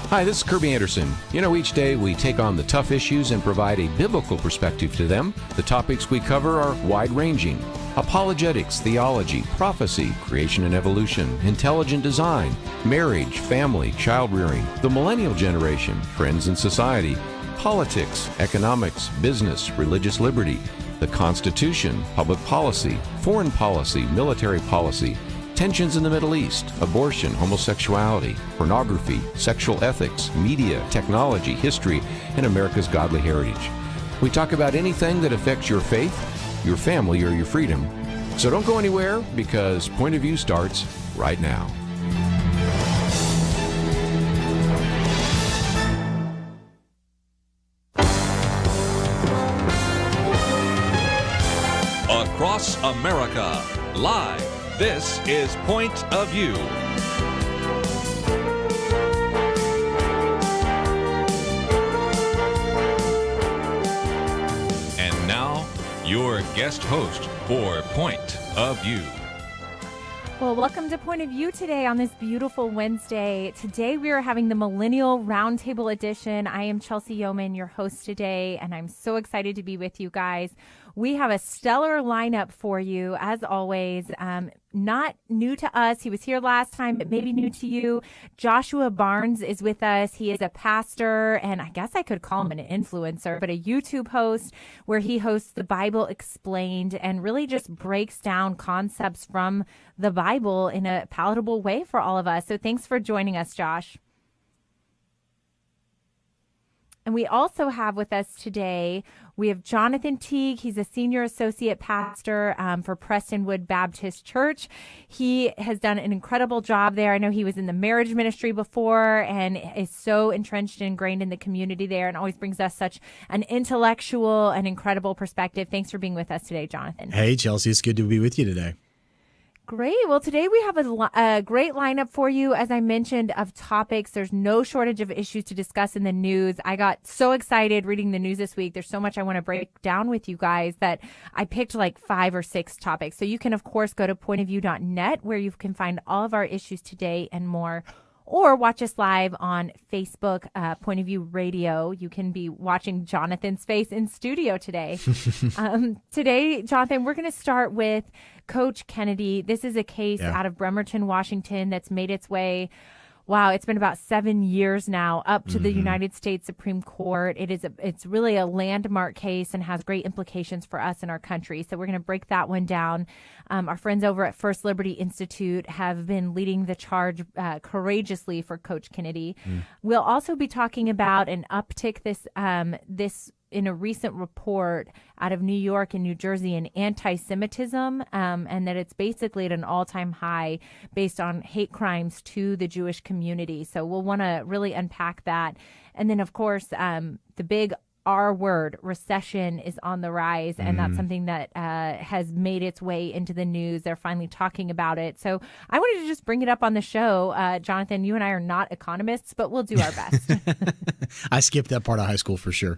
Hi, this is Kirby Anderson. Each day we take on the tough issues and provide a biblical perspective to them. The topics we cover are wide-ranging: apologetics, theology, prophecy, creation and evolution, intelligent design, marriage, family, child-rearing, the millennial generation, trends in society, politics, economics, business, religious liberty, the Constitution, public policy, foreign policy, military policy, tensions in the Middle East, abortion, homosexuality, pornography, sexual ethics, media, technology, history, and America's godly heritage. We talk about anything that affects your faith, your family, or your freedom. So don't go anywhere, because Point of View starts right now. Across America, live. This is Point of View. And now, your guest host for Point of View. Well, welcome to Point of View today on this beautiful Wednesday. Today we are having the Millennial Round Table edition. I am Chelsey Yeoman, your host today, and I'm so excited to be with you guys. We have a stellar lineup for you, as always. Not new to us. He was here last time, but maybe new to you. Joshua Barnes is with us. He is a pastor, and I guess I could call him an influencer, but a YouTube host where he hosts The Bible Explained and really just breaks down concepts from the Bible in a palatable way for all of us. So thanks for joining us, Josh. And we also have with us today, we have Jonathan Teague. He's a senior associate pastor for Prestonwood Baptist Church. He has done an incredible job there. I know he was in the marriage ministry before and is so entrenched and ingrained in the community there and always brings us such an intellectual and incredible perspective. Thanks for being with us today, Jonathan. Hey, Chelsey. It's good to be with you today. Great. Well, today we have a great lineup for you, as I mentioned, of topics. There's no shortage of issues to discuss in the news. I got so excited reading the news this week. There's so much I want to break down with you guys that I picked like 5 or 6 topics. So you can, of course, go to pointofview.net where you can find all of our issues today and more. Or watch us live on Facebook, Point of View Radio. You can be watching Jonathan's face in studio today. Today, Jonathan, we're going to start with Coach Kennedy. This is a case out of Bremerton, Washington that's made its way. Wow, it's been about 7 years now up to the United States Supreme Court. It's really a landmark case and has great implications for us and our country. So we're going to break that one down. Our friends over at First Liberty Institute have been leading the charge courageously for Coach Kennedy. We'll also be talking about an uptick this in a recent report out of New York and New Jersey in anti-Semitism, and that it's basically at an all-time high based on hate crimes to the Jewish community. So we'll want to really unpack that. And then, of course, the big R word, recession, is on the rise, and that's something that has made its way into the news. They're finally talking about it. So I wanted to just bring it up on the show. Jonathan, you and I are not economists, but we'll do our best. I skipped that part of high school for sure.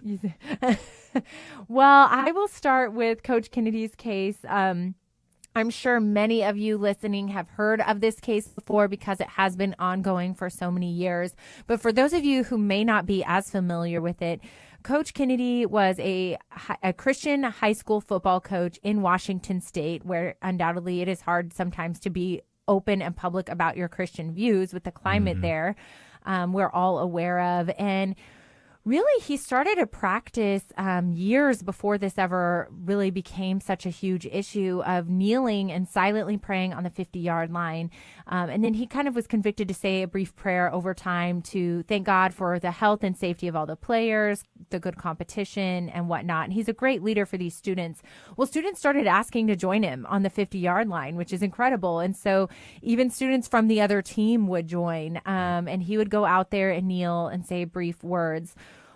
Well, I will start with Coach Kennedy's case. I'm sure many of you listening have heard of this case before because it has been ongoing for so many years. But for those of you who may not be as familiar with it, Coach Kennedy was a Christian high school football coach in Washington State, where undoubtedly it is hard sometimes to be open and public about your Christian views with the climate there. We're all aware of. And really, he started a practice years before this ever really became such a huge issue of kneeling and silently praying on the 50-yard line. And then he kind of was convicted to say a brief prayer over time to thank God for the health and safety of all the players, the good competition and whatnot. And he's a great leader for these students. Well, students started asking to join him on the 50-yard line, which is incredible. And so even students from the other team would join, and he would go out there and kneel and say brief words.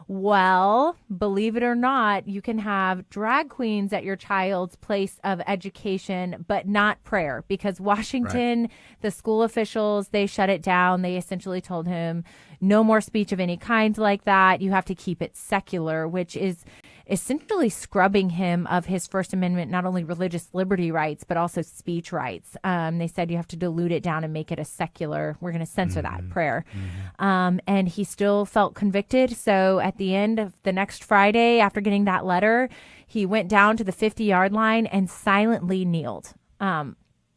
Well, believe it or not, you can have drag queens at your child's place of education, but not prayer, because Washington, the school officials, they shut it down. They essentially told him no more speech of any kind like that. You have to keep it secular, which is essentially scrubbing him of his First Amendment, not only religious liberty rights, but also speech rights. They said you have to dilute it down and make it a secular, we're going to censor that prayer. And he still felt convicted. So at the end of the next Friday, after getting that letter, he went down to the 50-yard line and silently kneeled.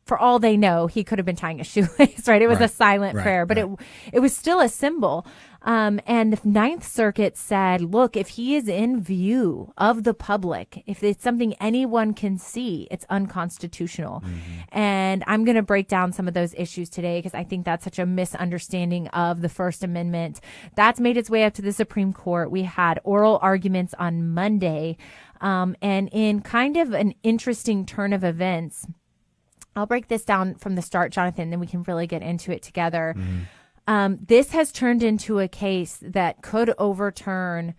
For all they know, he could have been tying a shoelace, right? It was a silent prayer, but it was still a symbol. And the Ninth Circuit said, look, if he is in view of the public, if it's something anyone can see, it's unconstitutional. And I'm going to break down some of those issues today because I think that's such a misunderstanding of the First Amendment. That's made its way up to the Supreme Court. We had oral arguments on Monday. And in kind of an interesting turn of events, I'll break this down from the start, Jonathan, then we can really get into it together. This has turned into a case that could overturn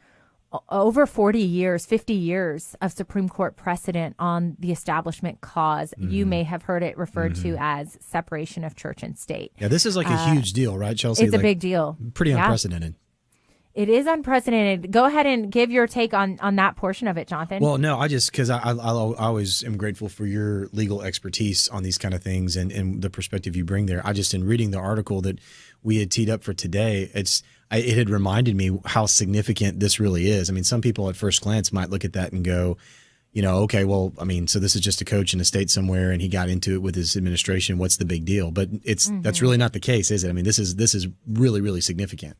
over 40 years, 50 years of Supreme Court precedent on the Establishment Clause. You may have heard it referred to as separation of church and state. Yeah, this is like a huge deal, right, Chelsey? It's a big deal. Pretty unprecedented. It is unprecedented. Go ahead and give your take on that portion of it, Jonathan. Well, no, because I always am grateful for your legal expertise on these kind of things and the perspective you bring there. In reading the article that we had teed up for today, it had reminded me how significant this really is. I mean, some people at first glance might look at that and go, okay, well, I mean, so this is just a coach in a state somewhere and he got into it with his administration. What's the big deal? But that's really not the case, is it? I mean, this is really, really significant.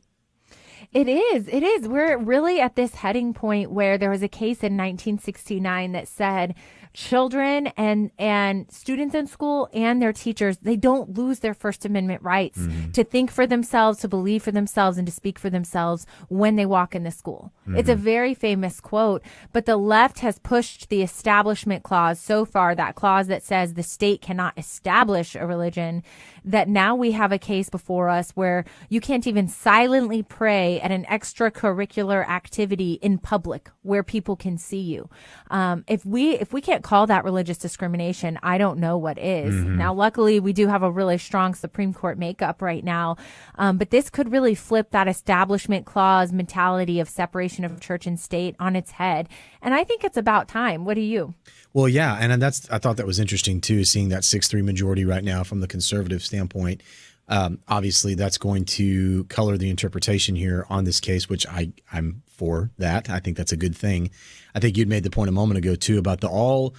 It is. It is. We're really at this heading point where there was a case in 1969 that said children and students in school and their teachers, they don't lose their First Amendment rights to think for themselves, to believe for themselves, and to speak for themselves when they walk in the school. It's a very famous quote, but the left has pushed the Establishment Clause so far, that clause that says the state cannot establish a religion, that now we have a case before us where you can't even silently pray at an extracurricular activity in public where people can see you. If we can't call that religious discrimination, I don't know what is. Now, luckily, we do have a really strong Supreme Court makeup right now, but this could really flip that Establishment Clause mentality of separation of church and state on its head. And I think it's about time. What do you? Well, yeah, and I thought that was interesting too, seeing that 6-3 majority right now from the conservative standpoint. Obviously, that's going to color the interpretation here on this case, which I'm for that. I think that's a good thing. I think you'd made the point a moment ago too about the all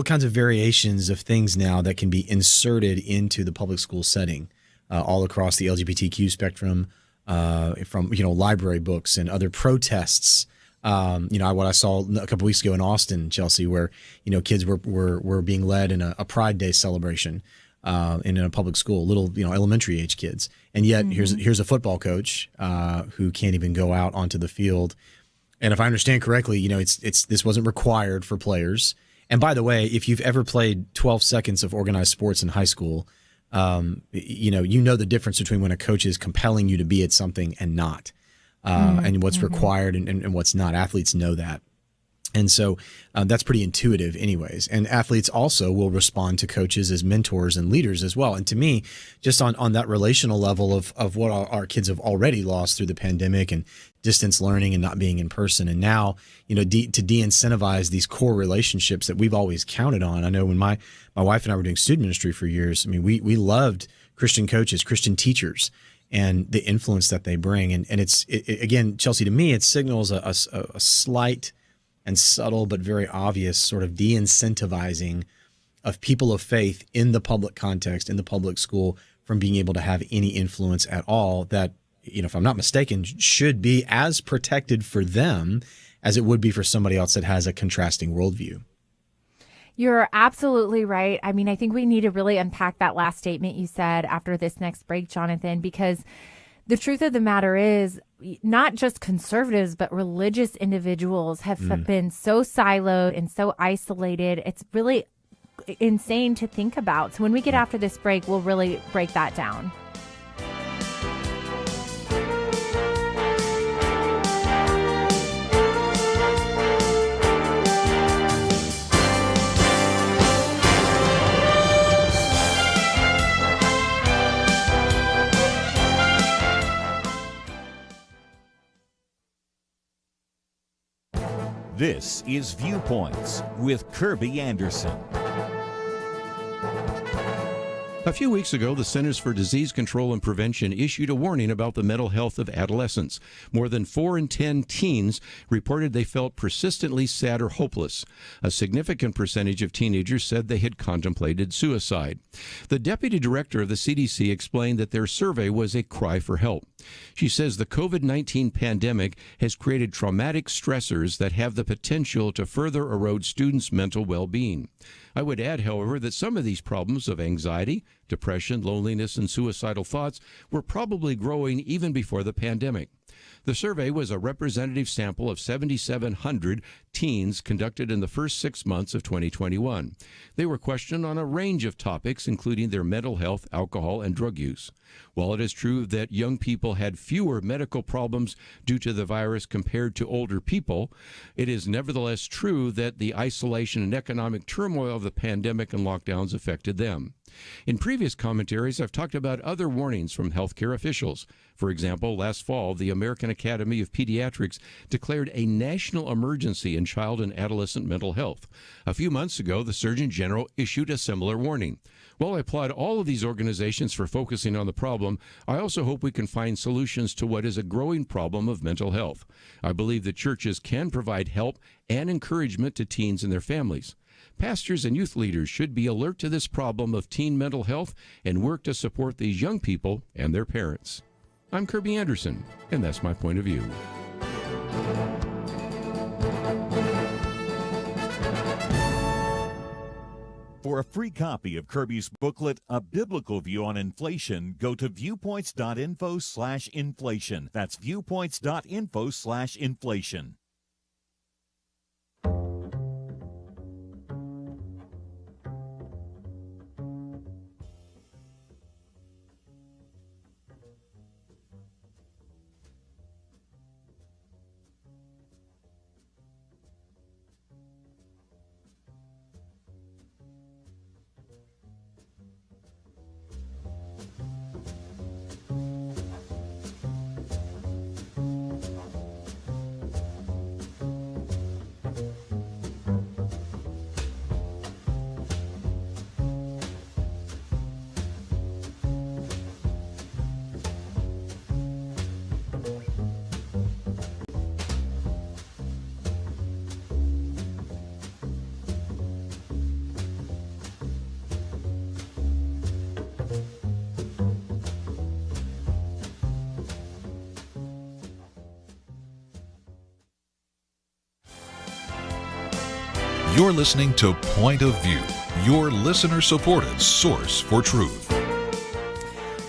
kinds of variations of things now that can be inserted into the public school setting, all across the LGBTQ spectrum, from library books and other protests. What I saw a couple weeks ago in Austin, Chelsey, where kids were being led in a Pride Day celebration. In a public school, little elementary age kids, and yet here's a football coach who can't even go out onto the field. And if I understand correctly, this wasn't required for players. And by the way, if you've ever played 12 seconds of organized sports in high school, you know the difference between when a coach is compelling you to be at something and not, and what's required and what's not. Athletes know that. And so that's pretty intuitive anyways. And athletes also will respond to coaches as mentors and leaders as well. And to me, just on that relational level of what our kids have already lost through the pandemic and distance learning and not being in person. And now, to de-incentivize these core relationships that we've always counted on. I know when my wife and I were doing student ministry for years, I mean, we loved Christian coaches, Christian teachers, and the influence that they bring. And it again, Chelsey, to me, it signals a slight and subtle but very obvious sort of de-incentivizing of people of faith in the public context, in the public school, from being able to have any influence at all that, if I'm not mistaken, should be as protected for them as it would be for somebody else that has a contrasting worldview. You're absolutely right. I mean, I think we need to really unpack that last statement you said after this next break, Jonathan, because the truth of the matter is not just conservatives, but religious individuals have been so siloed and so isolated. It's really insane to think about. So when we get after this break, we'll really break that down. This is Viewpoints with Kirby Anderson. A few weeks ago, the Centers for Disease Control and Prevention issued a warning about the mental health of adolescents. More than 4 in 10 teens reported they felt persistently sad or hopeless. A significant percentage of teenagers said they had contemplated suicide. The deputy director of the CDC explained that their survey was a cry for help. She says the COVID-19 pandemic has created traumatic stressors that have the potential to further erode students' mental well-being. I would add, however, that some of these problems of anxiety, depression, loneliness, and suicidal thoughts were probably growing even before the pandemic. The survey was a representative sample of 7,700 teens conducted in the first 6 months of 2021. They were questioned on a range of topics, including their mental health, alcohol, and drug use. While it is true that young people had fewer medical problems due to the virus compared to older people, it is nevertheless true that the isolation and economic turmoil of the pandemic and lockdowns affected them. In previous commentaries, I've talked about other warnings from healthcare officials. For example, last fall, the American Academy of Pediatrics declared a national emergency in child and adolescent mental health. A few months ago, the Surgeon General issued a similar warning. While I applaud all of these organizations for focusing on the problem, I also hope we can find solutions to what is a growing problem of mental health. I believe that churches can provide help and encouragement to teens and their families. Pastors and youth leaders should be alert to this problem of teen mental health and work to support these young people and their parents. I'm Kirby Anderson, and that's my point of view. For a free copy of Kirby's booklet, A Biblical View on Inflation, go to viewpoints.info/inflation. That's viewpoints.info/inflation. You're listening to Point of View, your listener-supported source for truth.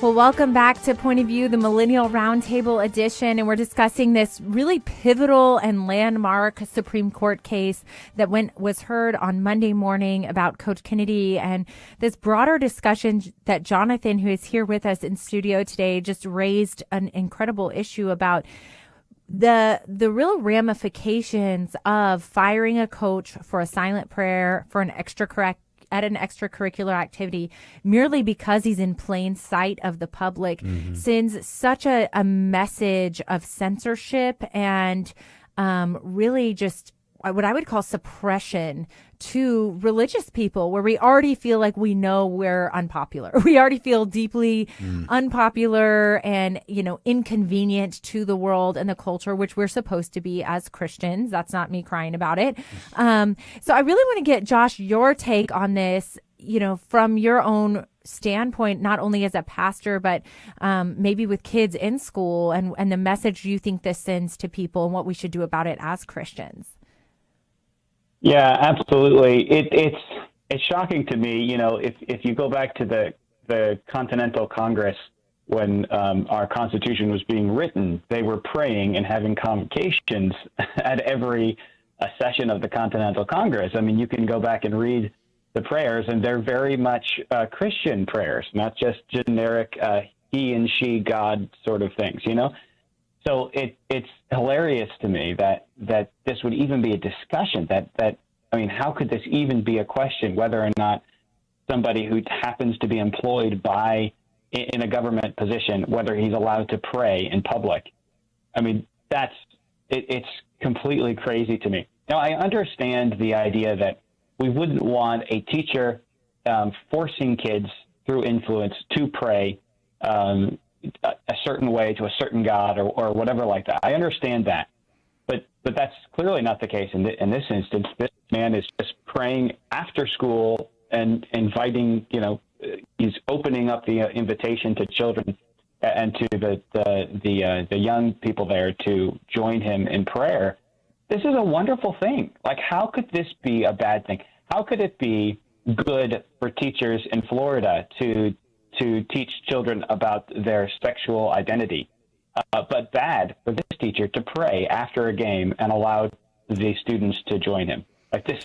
Well, welcome back to Point of View, the Millennial Round Table edition, and we're discussing this really pivotal and landmark Supreme Court case that was heard on Monday morning about Coach Kennedy, and this broader discussion that Jonathan, who is here with us in studio today, just raised an incredible issue about the real ramifications of firing a coach for a silent prayer for an extracurricular activity merely because he's in plain sight of the public sends such a message of censorship and really just what I would call suppression to religious people, where we already feel like we know we're unpopular. We already feel deeply unpopular and, inconvenient to the world and the culture, which we're supposed to be as Christians. That's not me crying about it. So I really want to get, Josh, your take on this, from your own standpoint, not only as a pastor, but maybe with kids in school and the message you think this sends to people and what we should do about it as Christians. Yeah, absolutely. It's shocking to me, if you go back to the Continental Congress when our Constitution was being written, they were praying and having convocations at every session of the Continental Congress. I mean, you can go back and read the prayers, and they're very much Christian prayers, not just generic he and she God sort of things, So it's hilarious to me that this would even be a discussion. How could this even be a question, whether or not somebody who happens to be employed in a government position, whether he's allowed to pray in public? I mean, it's completely crazy to me. Now, I understand the idea that we wouldn't want a teacher forcing kids through influence to pray a certain way to a certain God or whatever like that. I understand that. But that's clearly not the case in this instance. This man is just praying after school and inviting, he's opening up the invitation to children and to the young people there to join him in prayer. This is a wonderful thing. Like, how could this be a bad thing? How could it be good for teachers in Florida to teach children about their sexual identity, but bad for this teacher to pray after a game and allow the students to join him? Like, this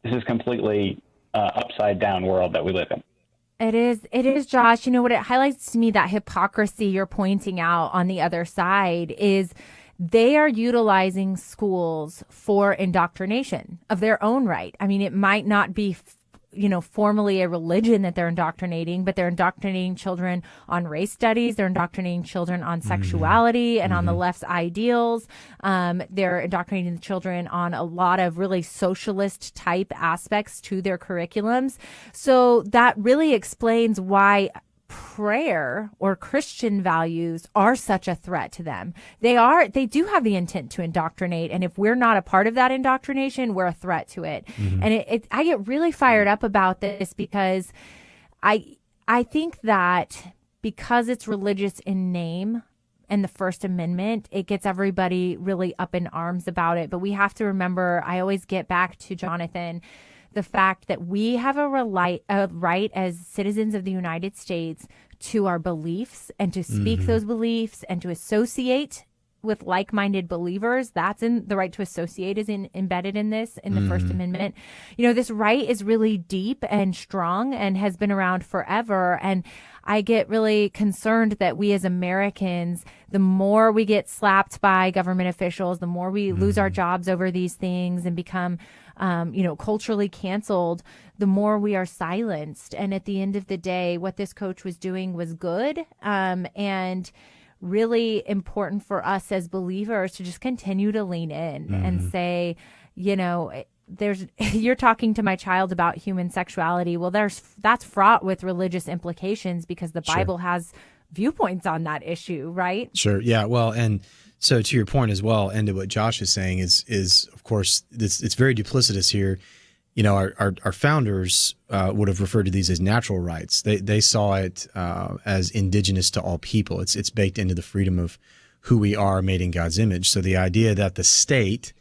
is completely upside down world that we live in. It is, Josh. You know what it highlights to me, that hypocrisy you're pointing out on the other side, is they are utilizing schools for indoctrination of their own right. I mean, it might not be formally a religion that they're indoctrinating, but they're indoctrinating children on race studies. They're indoctrinating children on sexuality and on the left's ideals. They're indoctrinating the children on a lot of really socialist type aspects to their curriculums. So that really explains why prayer or Christian values are such a threat to them. They do have the intent to indoctrinate. And if we're not a part of that indoctrination, we're a threat to it. And I get really fired up about this because I think that because it's religious in name and the First Amendment, it gets everybody really up in arms about it. But we have to remember, I always get back to Jonathan, the fact that we have a right as citizens of the United States to our beliefs and to speak those beliefs and to associate with like-minded believers. That's in the right to associate is embedded in the First Amendment. This right is really deep and strong and has been around forever. And I get really concerned that we as Americans, the more we get slapped by government officials, the more we lose our jobs over these things and become culturally canceled, the more we are silenced. And at the end of the day, what this coach was doing was good and really important for us as believers to just continue to lean in and say, you're talking to my child about human sexuality. Well, that's fraught with religious implications because the Bible has viewpoints on that issue, right? Sure. Yeah. Well, and so to your point as well, and to what Josh is saying is of course, it's very duplicitous here. Our founders would have referred to these as natural rights. They saw it as indigenous to all people. It's baked into the freedom of who we are, made in God's image. So the idea that the state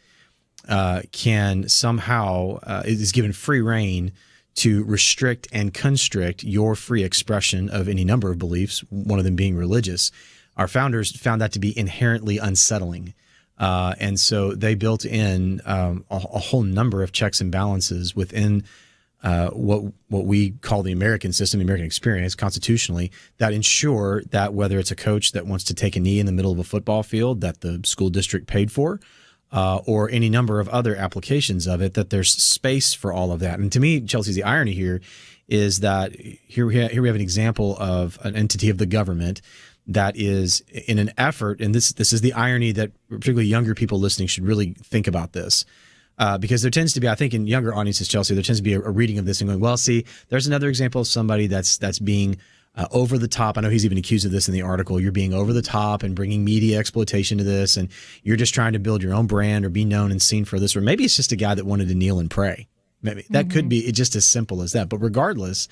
can somehow is given free rein to restrict and constrict your free expression of any number of beliefs, one of them being religious, our founders found that to be inherently unsettling. And so they built in a whole number of checks and balances within what we call the American system, the American experience, constitutionally, that ensure that whether it's a coach that wants to take a knee in the middle of a football field that the school district paid for, or any number of other applications of it, that there's space for all of that. And to me, Chelsey, the irony here is that here we have an example of an entity of the government that is in an effort, and this is the irony that particularly younger people listening should really think about this, because there tends to be, I think in younger audiences, Chelsey, there tends to be a reading of this and going, well, see, there's another example of somebody that's being over the top. I know he's even accused of this in the article. You're being over the top and bringing media exploitation to this, and you're just trying to build your own brand or be known and seen for this. Or maybe it's just a guy that wanted to kneel and pray. Maybe that could be just as simple as that. But regardless,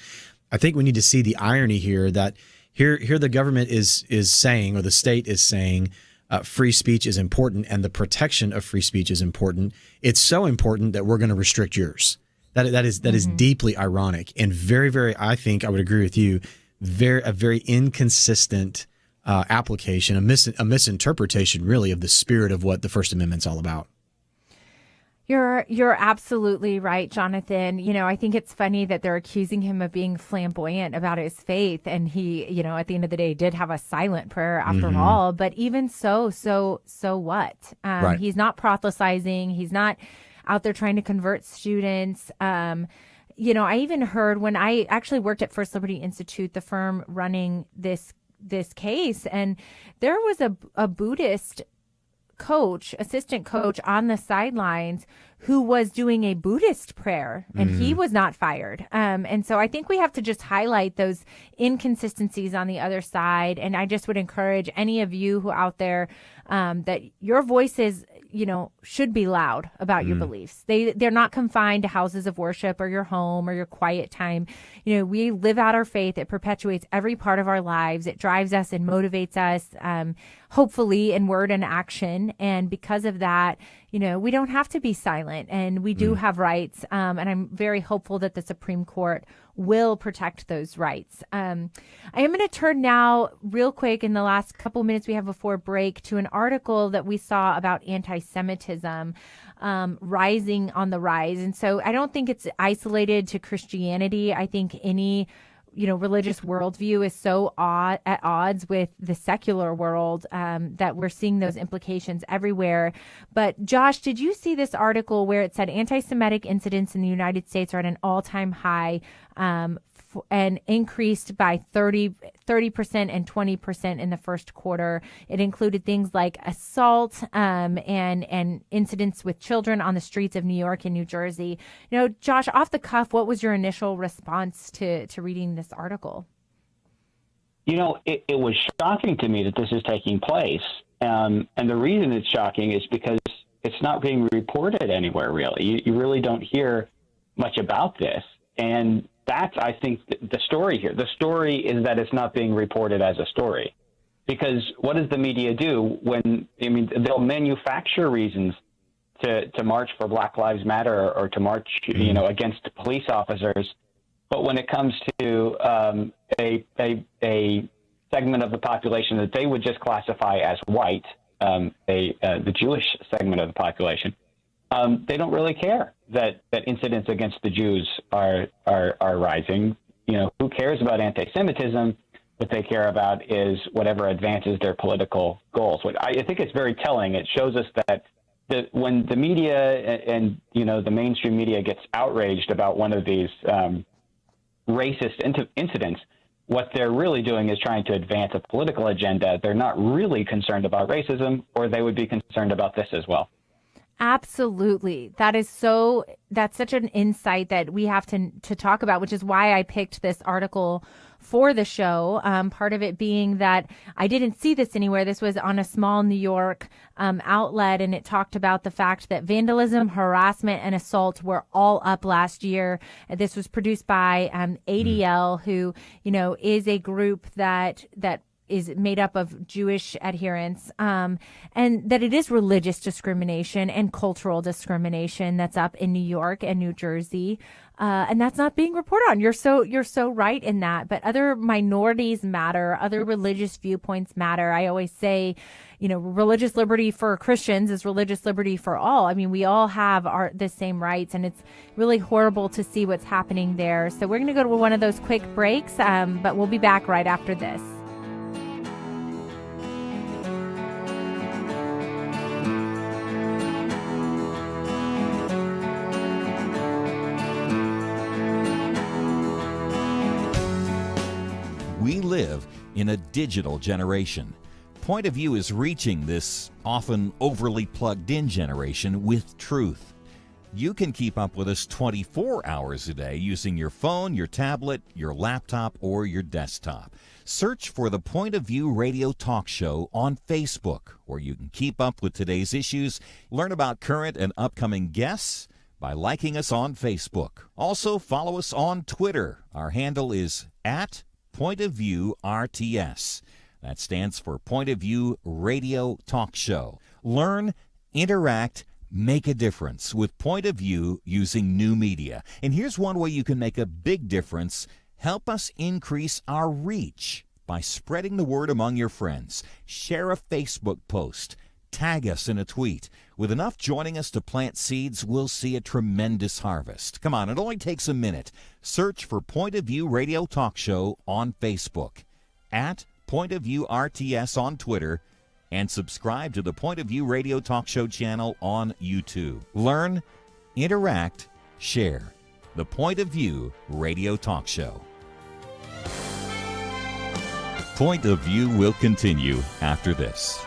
I think we need to see the irony here that here the government is saying, or the state is saying, free speech is important and the protection of free speech is important. It's so important that we're going to restrict yours. That is deeply ironic and very, very, I think I would agree with you, a very inconsistent application, a misinterpretation really of the spirit of what the First Amendment's all about. You're absolutely right, Jonathan. I think it's funny that they're accusing him of being flamboyant about his faith. And he, at the end of the day, did have a silent prayer after all. But even so what? Right. He's not prophesizing. He's not out there trying to convert students. I even heard when I actually worked at First Liberty Institute, the firm running this case, and there was a Buddhist assistant coach on the sidelines who was doing a Buddhist prayer, and he was not fired. And so I think we have to just highlight those inconsistencies on the other side. And I just would encourage any of you who out there that your voices, should be loud about your beliefs. They're not confined to houses of worship or your home or your quiet time. We live out our faith. It perpetuates every part of our lives. It drives us and motivates us, hopefully in word and action. And because of that, we don't have to be silent, and we do have rights. And I'm very hopeful that the Supreme Court will protect those rights. I am going to turn now real quick in the last couple minutes we have before break to an article that we saw about anti-Semitism rising on the rise. And so I don't think it's isolated to Christianity. I think any religious worldview is so at odds with the secular world that we're seeing those implications everywhere. But Josh, did you see this article where it said anti-Semitic incidents in the United States are at an all-time high and increased by 30% and 20% in the first quarter? It included things like assault and incidents with children on the streets of New York and New Jersey. Josh, off the cuff, what was your initial response to reading this article? It was shocking to me that this is taking place. And the reason it's shocking is because it's not being reported anywhere, really. You really don't hear much about this. And that's, I think, the story here. The story is that it's not being reported as a story. Because what does the media do they'll manufacture reasons to march for Black Lives Matter or to march, against police officers. But when it comes to a segment of the population that they would just classify as white, the Jewish segment of the population, they don't really care that incidents against the Jews are rising. Who cares about anti-Semitism? What they care about is whatever advances their political goals. I think it's very telling. It shows us that when the media and the mainstream media gets outraged about one of these racist incidents, what they're really doing is trying to advance a political agenda. They're not really concerned about racism, or they would be concerned about this as well. Absolutely. That's such an insight that we have to talk about, which is why I picked this article for the show. Part of it being that I didn't see this anywhere. This was on a small New York outlet, and it talked about the fact that vandalism, harassment, and assault were all up last year. This was produced by ADL, who, is a group that is made up of Jewish adherents, and that it is religious discrimination and cultural discrimination that's up in New York and New Jersey, and that's not being reported on. You're so right in that. But other minorities matter. Other religious viewpoints matter. I always say, religious liberty for Christians is religious liberty for all. I mean, we all have the same rights, and it's really horrible to see what's happening there. So we're going to go to one of those quick breaks, but we'll be back right after this. We live in a digital generation. Point of View is reaching this often overly plugged-in generation with truth. You can keep up with us 24 hours a day using your phone, your tablet, your laptop, or your desktop. Search for the Point of View Radio Talk Show on Facebook, where you can keep up with today's issues, learn about current and upcoming guests by liking us on Facebook. Also, follow us on Twitter. Our handle is @Point of View RTS. That stands for Point of View Radio Talk Show. Learn, interact, make a difference with Point of View using new media. And here's one way you can make a big difference. Help us increase our reach by spreading the word among your friends. Share a Facebook post. Tag us in a tweet. With enough joining us to plant seeds, we'll see a tremendous harvest. Come on, it only takes a minute. Search for Point of View Radio Talk Show on Facebook, @Point of View RTS on Twitter, and subscribe to the Point of View Radio Talk Show channel on YouTube. Learn, interact, share. The Point of View Radio Talk Show. Point of View will continue after this.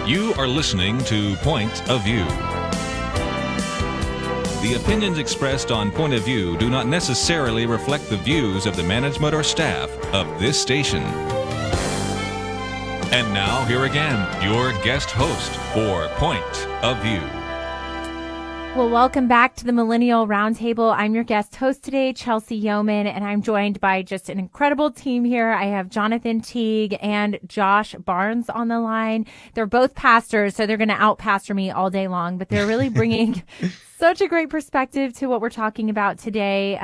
You are listening to Point of View. The opinions expressed on Point of View do not necessarily reflect the views of the management or staff of this station. And now, here again, your guest host for Point of View. Well, welcome back to the Millennial Round Table. I'm your guest host today, Chelsey Yeoman, and I'm joined by just an incredible team here. I have Jonathan Teague and Josh Barnes on the line. They're both pastors, so they're going to out-pastor me all day long, but they're really bringing such a great perspective to what we're talking about today.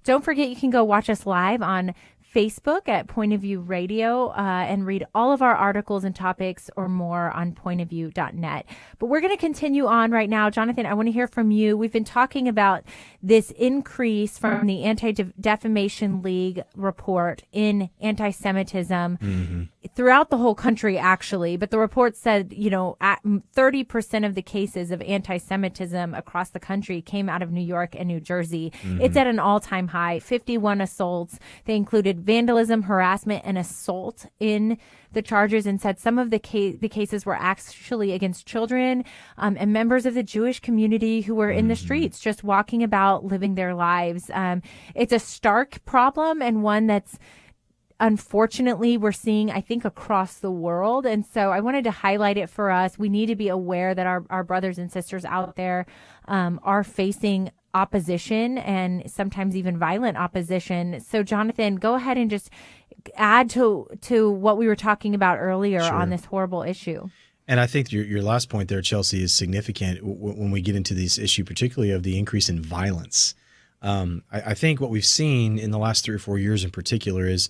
Don't forget, you can go watch us live on Facebook at Point of View Radio and read all of our articles and topics or more on pointofview.net. But we're going to continue on right now. Jonathan, I want to hear from you. We've been talking about this increase from the Anti-Defamation League report in anti-Semitism throughout the whole country, actually. But the report said, 30% of the cases of anti-Semitism across the country came out of New York and New Jersey. It's at an all-time high, 51 assaults. They included vandalism, harassment, and assault in the charges, and said some of the cases were actually against children and members of the Jewish community who were in the streets just walking about, living their lives. It's a stark problem, and one that's unfortunately we're seeing, I think, across the world. And so I wanted to highlight it for us. We need to be aware that our brothers and sisters out there are facing opposition and sometimes even violent opposition. So Jonathan, go ahead and just add to what we were talking about earlier on this horrible issue. And I think your last point there, Chelsey, is significant when we get into this issue, particularly of the increase in violence. I think what we've seen in the last 3 or 4 years in particular is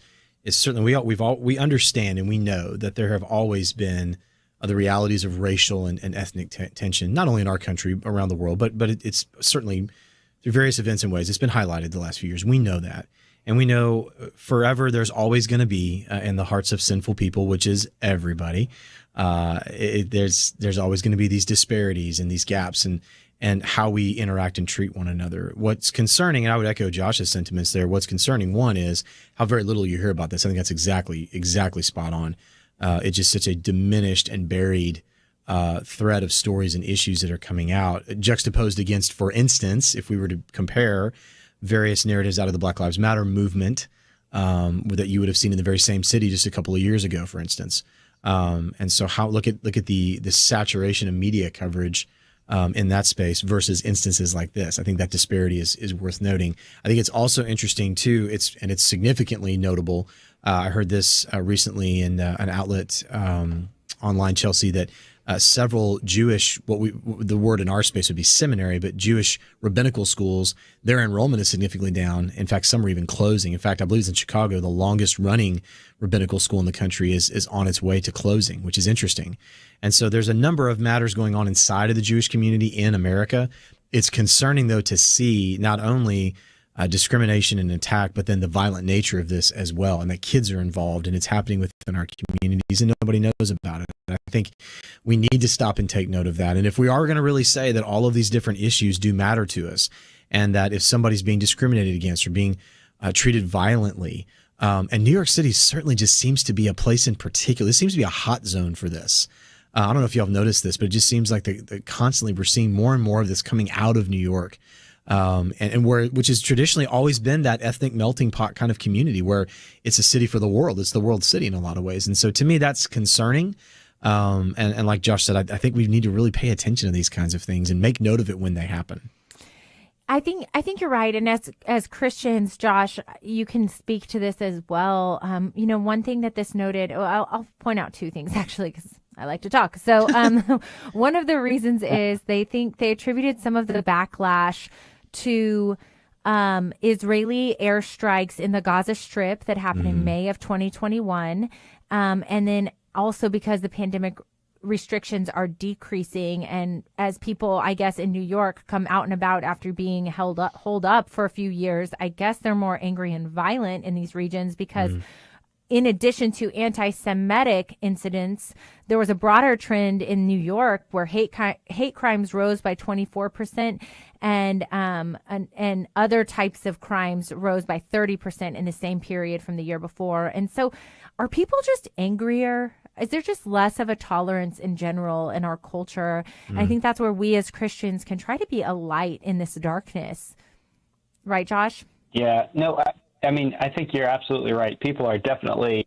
certainly we understand and we know that there have always been the realities of racial and ethnic tension, not only in our country, around the world, but it's certainly through various events and ways. It's been highlighted the last few years. We know that. And we know forever there's always going to be in the hearts of sinful people, which is everybody, there's always going to be these disparities and these gaps and how we interact and treat one another. What's concerning, and I would echo Josh's sentiments there, what's concerning, one, is how very little you hear about this. I think that's exactly spot on. It's just such a diminished and buried thread of stories and issues that are coming out, juxtaposed against, for instance, if we were to compare various narratives out of the Black Lives Matter movement that you would have seen in the very same city just a couple of years ago, for instance. And so look at the saturation of media coverage in that space versus instances like this. I think that disparity is worth noting. I think it's also interesting too. It's significantly notable. I heard this recently in an outlet online, Chelsey, that several Jewish, the word in our space would be seminary, but Jewish rabbinical schools, their enrollment is significantly down. In fact, some are even closing. In fact, I believe it's in Chicago, the longest running rabbinical school in the country is on its way to closing, which is interesting. And so there's a number of matters going on inside of the Jewish community in America. It's concerning, though, to see not only discrimination and attack, but then the violent nature of this as well, and that kids are involved, and it's happening within our communities, and nobody knows about it. And I think we need to stop and take note of that. And if we are going to really say that all of these different issues do matter to us, and that if somebody's being discriminated against or being treated violently, and New York City certainly just seems to be a place in particular, this seems to be a hot zone for this. I don't know if y'all have noticed this, but it just seems like constantly we're seeing more and more of this coming out of New York. Which has traditionally always been that ethnic melting pot kind of community where it's a city for the world. It's the world city in a lot of ways. And so to me, that's concerning. And like Josh said, I think we need to really pay attention to these kinds of things and make note of it when they happen. I think you're right. And as Christians, Josh, you can speak to this as well. One thing that this noted, I'll point out two things actually, because I like to talk. So one of the reasons is they think they attributed some of the backlash to Israeli airstrikes in the Gaza Strip that happened in May of 2021. And then also because the pandemic restrictions are decreasing, and as people, I guess, in New York come out and about after being holed up for a few years, I guess they're more angry and violent in these regions because in addition to anti-Semitic incidents, there was a broader trend in New York where hate crimes rose by 24%, and other types of crimes rose by 30% in the same period from the year before. And so, are people just angrier is there just less of a tolerance in general in our culture? And I think that's where we as Christians can try to be a light in this darkness. Right, Josh? Yeah, no, I mean, I think you're absolutely right. People are definitely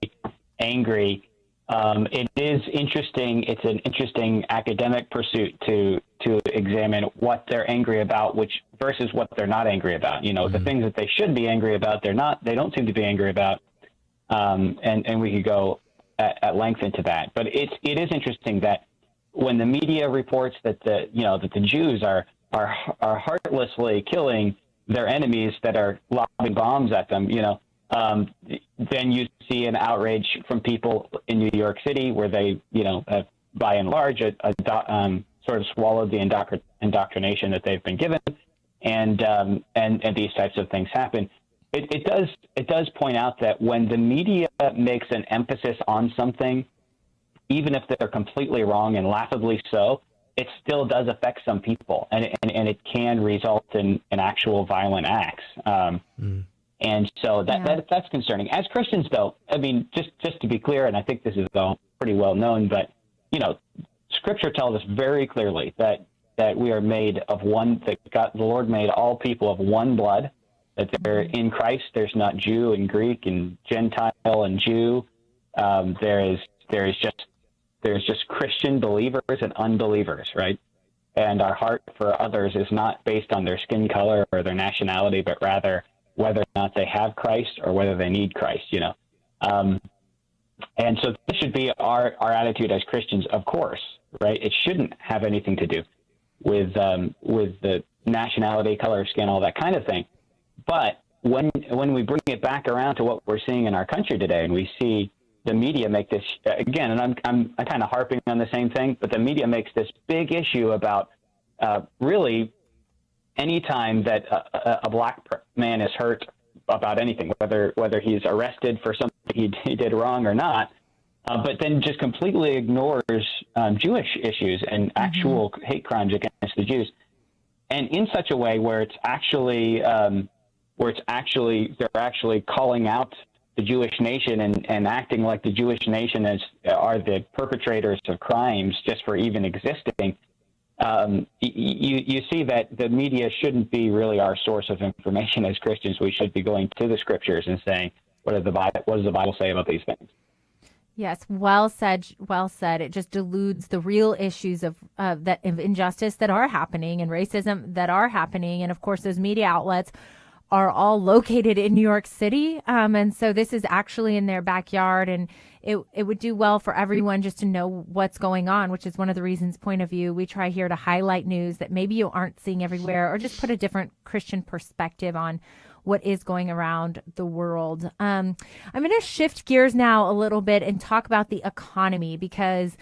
angry. It is interesting. It's an interesting academic pursuit to examine what they're angry about, which versus what they're not angry about. The things that they should be angry about, they don't seem to be angry about. And we could go at length into that. But it is interesting that when the media reports that the Jews are heartlessly killing their enemies that are lobbing bombs at them, then you see an outrage from people in New York City where they, have, by and large, sort of swallowed the indoctrination that they've been given, and these types of things happen. It does point out that when the media makes an emphasis on something, even if they're completely wrong and laughably so, it still does affect some people, and it can result in actual violent acts. And so that's concerning. As Christians, though, I mean, just to be clear, and I think this is pretty well known, but Scripture tells us very clearly that we are made of one. That the Lord made all people of one blood. That they're in Christ. There's not Jew and Greek and Gentile and Jew. There's just Christian believers and unbelievers, right? And our heart for others is not based on their skin color or their nationality, but rather whether or not they have Christ or whether they need Christ, And so this should be our attitude as Christians, of course, right? It shouldn't have anything to do with the nationality, color of skin, all that kind of thing. But when we bring it back around to what we're seeing in our country today, and we see the media make this again, and I'm kind of harping on the same thing, but the media makes this big issue about really any time that a black man is hurt about anything, whether he's arrested for something he did wrong or not, but then just completely ignores Jewish issues and actual hate crimes against the Jews, and in such a way where they're actually calling out the Jewish nation and acting like the Jewish nation are the perpetrators of crimes just for even existing. You see that the media shouldn't be really our source of information as Christians. We should be going to the Scriptures and saying, what does the Bible say about these things? Yes, well said. Well said. It just deludes the real issues of injustice that are happening and racism that are happening, and of course, those media outlets are all located in New York City. And so this is actually in their backyard, and it would do well for everyone just to know what's going on, which is one of the reasons, Point of View, we try here to highlight news that maybe you aren't seeing everywhere, or just put a different Christian perspective on what is going around the world. I'm going to shift gears now a little bit and talk about the economy, because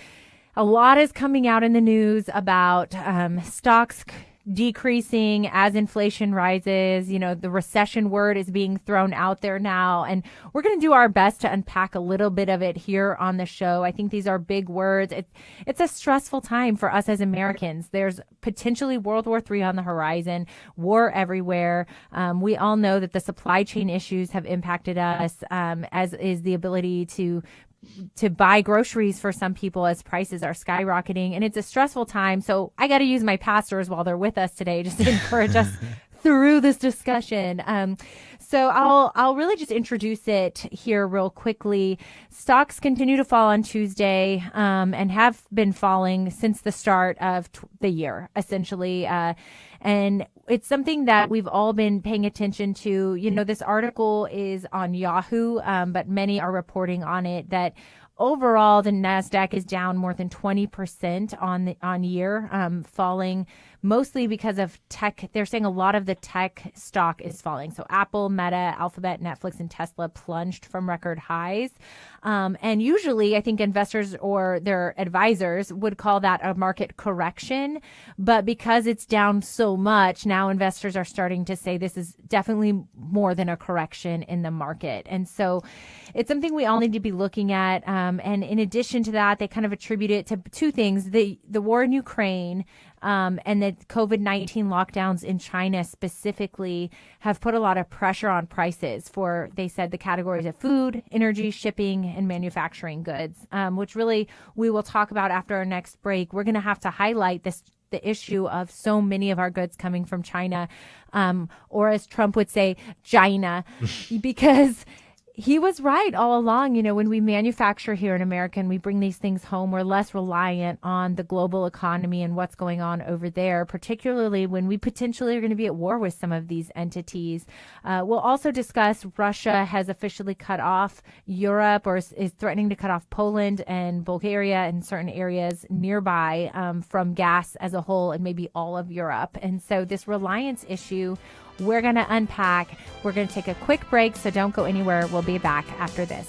a lot is coming out in the news about stocks decreasing as inflation rises. The recession word is being thrown out there now, and we're going to do our best to unpack a little bit of it here on the show. I think these are big words. It's a stressful time for us as Americans. There's potentially World War III on the horizon, war everywhere. We all know that the supply chain issues have impacted us, as is the ability to buy groceries for some people as prices are skyrocketing, and it's a stressful time. So I got to use my pastors while they're with us today just to encourage us through this discussion. So I'll really just introduce it here real quickly. Stocks continue to fall on Tuesday, and have been falling since the start of the year, essentially. And it's something that we've all been paying attention to. This article is on Yahoo, but many are reporting on it that overall the NASDAQ is down more than 20% on year, falling mostly because of tech. They're saying a lot of the tech stock is falling. So Apple, Meta, Alphabet, Netflix, and Tesla plunged from record highs. And usually I think investors or their advisors would call that a market correction. But because it's down so much, now investors are starting to say this is definitely more than a correction in the market. And so it's something we all need to be looking at. And in addition to that, they kind of attribute it to two things: the war in Ukraine, and the COVID-19 lockdowns in China specifically have put a lot of pressure on prices for, they said, the categories of food, energy, shipping, and manufacturing goods, which really we will talk about after our next break. We're going to have to highlight the issue of so many of our goods coming from China, or as Trump would say, China, because he was right all along. You know, when we manufacture here in America and we bring these things home, we're less reliant on the global economy and what's going on over there, particularly when we potentially are going to be at war with some of these entities. We'll also discuss Russia has officially cut off Europe, or is threatening to cut off Poland and Bulgaria and certain areas nearby from gas as a whole, and maybe all of Europe. And so this reliance issue we're going to unpack. We're going to take a quick break, so don't go anywhere. We'll be back after this.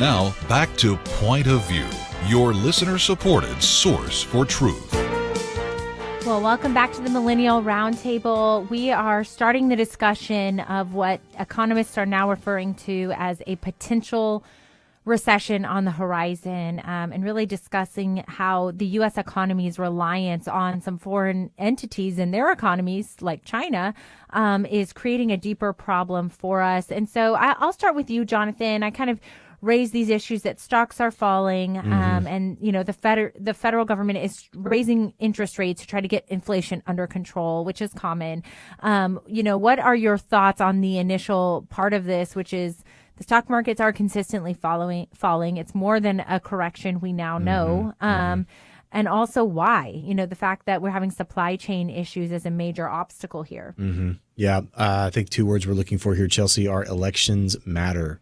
Now, back to Point of View, your listener-supported source for truth. Well, welcome back to the Millennial Round Table. We are starting the discussion of what economists are now referring to as a potential recession on the horizon, and really discussing how the U.S. economy's reliance on some foreign entities and their economies, like China, is creating a deeper problem for us. And so I'll start with you, Jonathan. I kind of raise these issues that stocks are falling, and you know the federal government is raising interest rates to try to get inflation under control, which is common. You know, what are your thoughts on the initial part of this, which is the stock markets are consistently falling. It's more than a correction, we now know. And also why, the fact that we're having supply chain issues is a major obstacle here. Yeah, I think 2 words we're looking for here, Chelsey, are elections matter.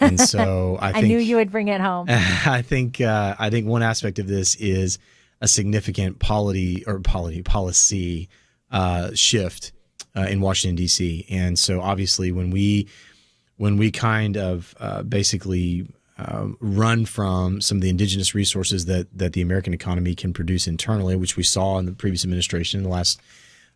And so I think I knew you would bring it home. I think one aspect of this is a significant policy shift in Washington, D.C. And so obviously when we kind of basically run from some of the indigenous resources that the American economy can produce internally, which we saw in the previous administration in the last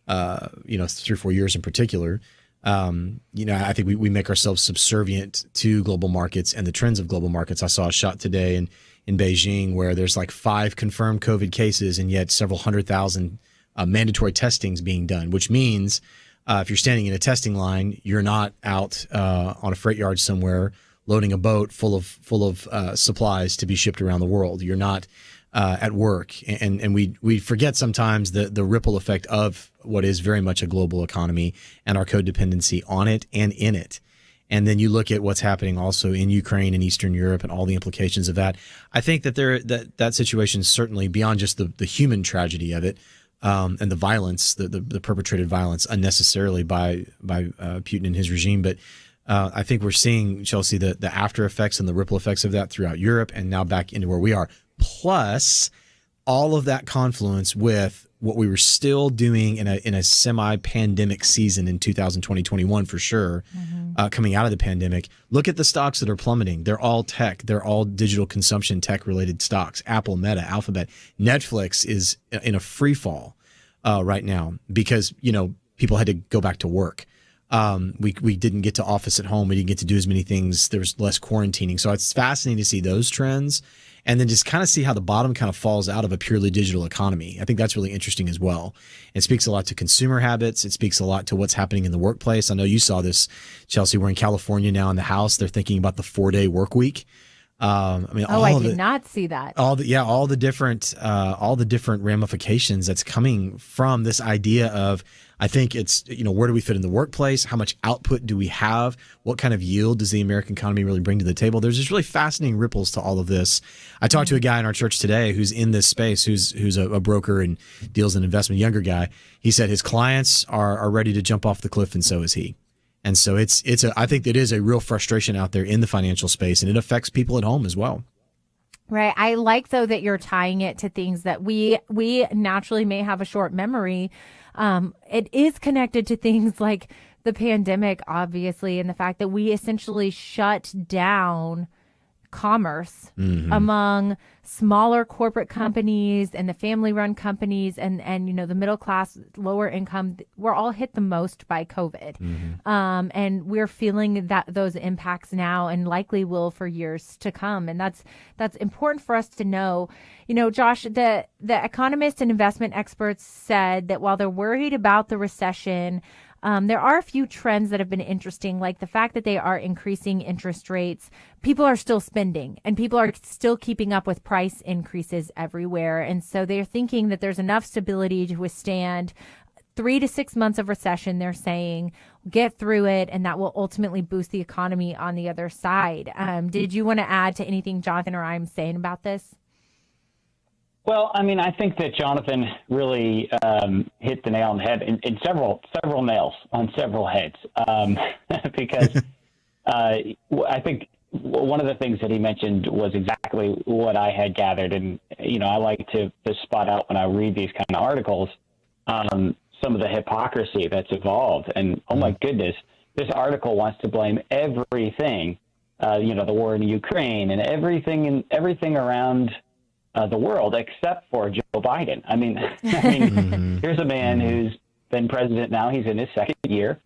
3 or 4 years in particular, I think we make ourselves subservient to global markets and the trends of global markets. I saw a shot today in Beijing where there's like 5 confirmed COVID cases and yet several 100,000 mandatory testings being done, which means if you're standing in a testing line, you're not out on a freight yard somewhere loading a boat full of supplies to be shipped around the world. You're not at work, and we forget sometimes the ripple effect of what is very much a global economy and our codependency on it and in it. And then you look at what's happening also in Ukraine and Eastern Europe and all the implications of that. I think that that situation is certainly beyond just the human tragedy of it and the violence, the perpetrated violence unnecessarily by Putin and his regime, but I think we're seeing, Chelsey, the after effects and the ripple effects of that throughout Europe and now back into where we are. Plus, all of that confluence with what we were still doing in a semi-pandemic season in 2020-21 for sure, coming out of the pandemic. Look at the stocks that are plummeting. They're all tech. They're all digital consumption tech-related stocks. Apple, Meta, Alphabet. Netflix is in a free fall right now because, people had to go back to work. We didn't get to office at home. We didn't get to do as many things. There was less quarantining. So it's fascinating to see those trends and then just kind of see how the bottom kind of falls out of a purely digital economy. I think that's really interesting as well. It speaks a lot to consumer habits. It speaks a lot to what's happening in the workplace. I know you saw this, Chelsey. We're in California now in the House. They're thinking about the 4-day work week. I did not see that. All the different ramifications that's coming from this idea of, I think it's, where do we fit in the workplace? How much output do we have? What kind of yield does the American economy really bring to the table? There's just really fascinating ripples to all of this. I talked to a guy in our church today who's in this space, who's a broker and deals in investment, younger guy. He said his clients are ready to jump off the cliff, and so is he. And so I think it is a real frustration out there in the financial space, and it affects people at home as well. Right. I like, though, that you're tying it to things that we naturally may have a short memory. It is connected to things like the pandemic, obviously, and the fact that we essentially shut down commerce among smaller corporate companies and the family-run companies and the middle class, lower income. We're all hit the most by COVID, and we're feeling those impacts now, and likely will for years to come. And that's important for us to know. Josh, the economists and investment experts said that while they're worried about the recession, there are a few trends that have been interesting, like the fact that they are increasing interest rates. People are still spending and people are still keeping up with price increases everywhere. And so they're thinking that there's enough stability to withstand 3 to 6 months of recession, they're saying, get through it, and that will ultimately boost the economy on the other side. Did you want to add to anything Jonathan or I'm saying about this? Well, I think that Jonathan really hit the nail on the head in several nails on several heads, because I think one of the things that he mentioned was exactly what I had gathered. And, I like to spot out when I read these kind of articles, some of the hypocrisy that's evolved. And, oh, my goodness, this article wants to blame everything, the war in Ukraine and everything around the world except for Joe Biden. Here's a man who's been president now. He's in his second year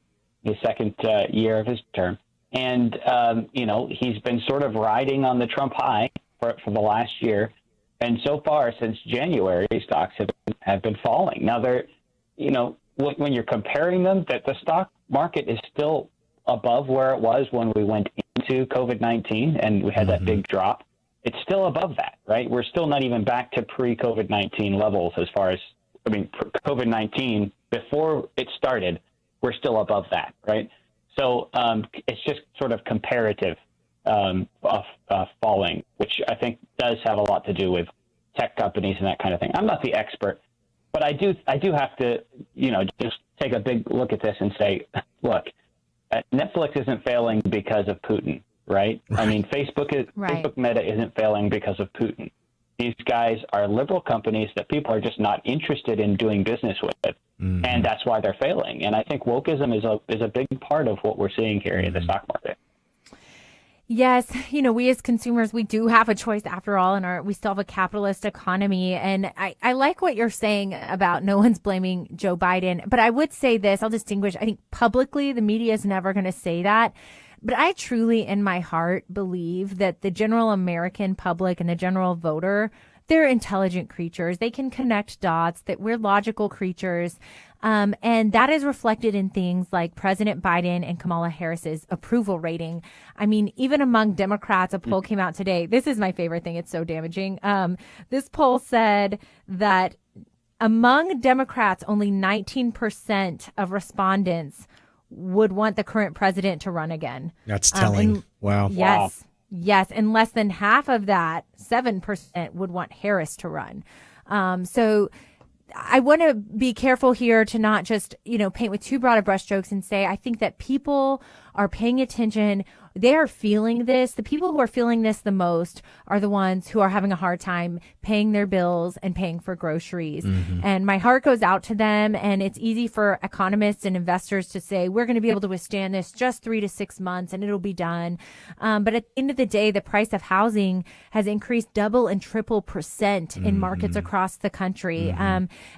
of his term. And, he's been sort of riding on the Trump high for the last year. And so far, since January, stocks have been falling. Now, when you're comparing them, that the stock market is still above where it was when we went into COVID-19 and we had that big drop. It's still above that, right? We're still not even back to pre-COVID-19 levels as far as, COVID-19, before it started, we're still above that, right? So it's just sort of comparative falling, which I think does have a lot to do with tech companies and that kind of thing. I'm not the expert, but I do have to, just take a big look at this and say, look, Netflix isn't failing because of Putin, right? I mean, Facebook Meta isn't failing because of Putin. These guys are liberal companies that people are just not interested in doing business with, and that's why they're failing. And I think wokeism is a big part of what we're seeing here in the stock market. Yes, we as consumers, we do have a choice after all, and we still have a capitalist economy. And I like what you're saying about no one's blaming Joe Biden. But I would say this, I'll distinguish. I think publicly the media is never going to say that. But I truly, in my heart, believe that the general American public and the general voter, they're intelligent creatures. They can connect dots, that we're logical creatures. And that is reflected in things like President Biden and Kamala Harris's approval rating. I mean, even among Democrats, a poll came out today. This is my favorite thing. It's so damaging. This poll said that among Democrats, only 19% of respondents would want the current president to run again. That's telling. Wow. Yes. Wow. Yes. And less than half of that, 7%, would want Harris to run. So I want to be careful here to not just, paint with too broad of brushstrokes and say, I think that people are paying attention. They are feeling this. The people who are feeling this the most are the ones who are having a hard time paying their bills and paying for groceries. And my heart goes out to them. And it's easy for economists and investors to say, we're going to be able to withstand this just 3 to 6 months and it'll be done. But at the end of the day, the price of housing has increased double and triple % in markets across the country.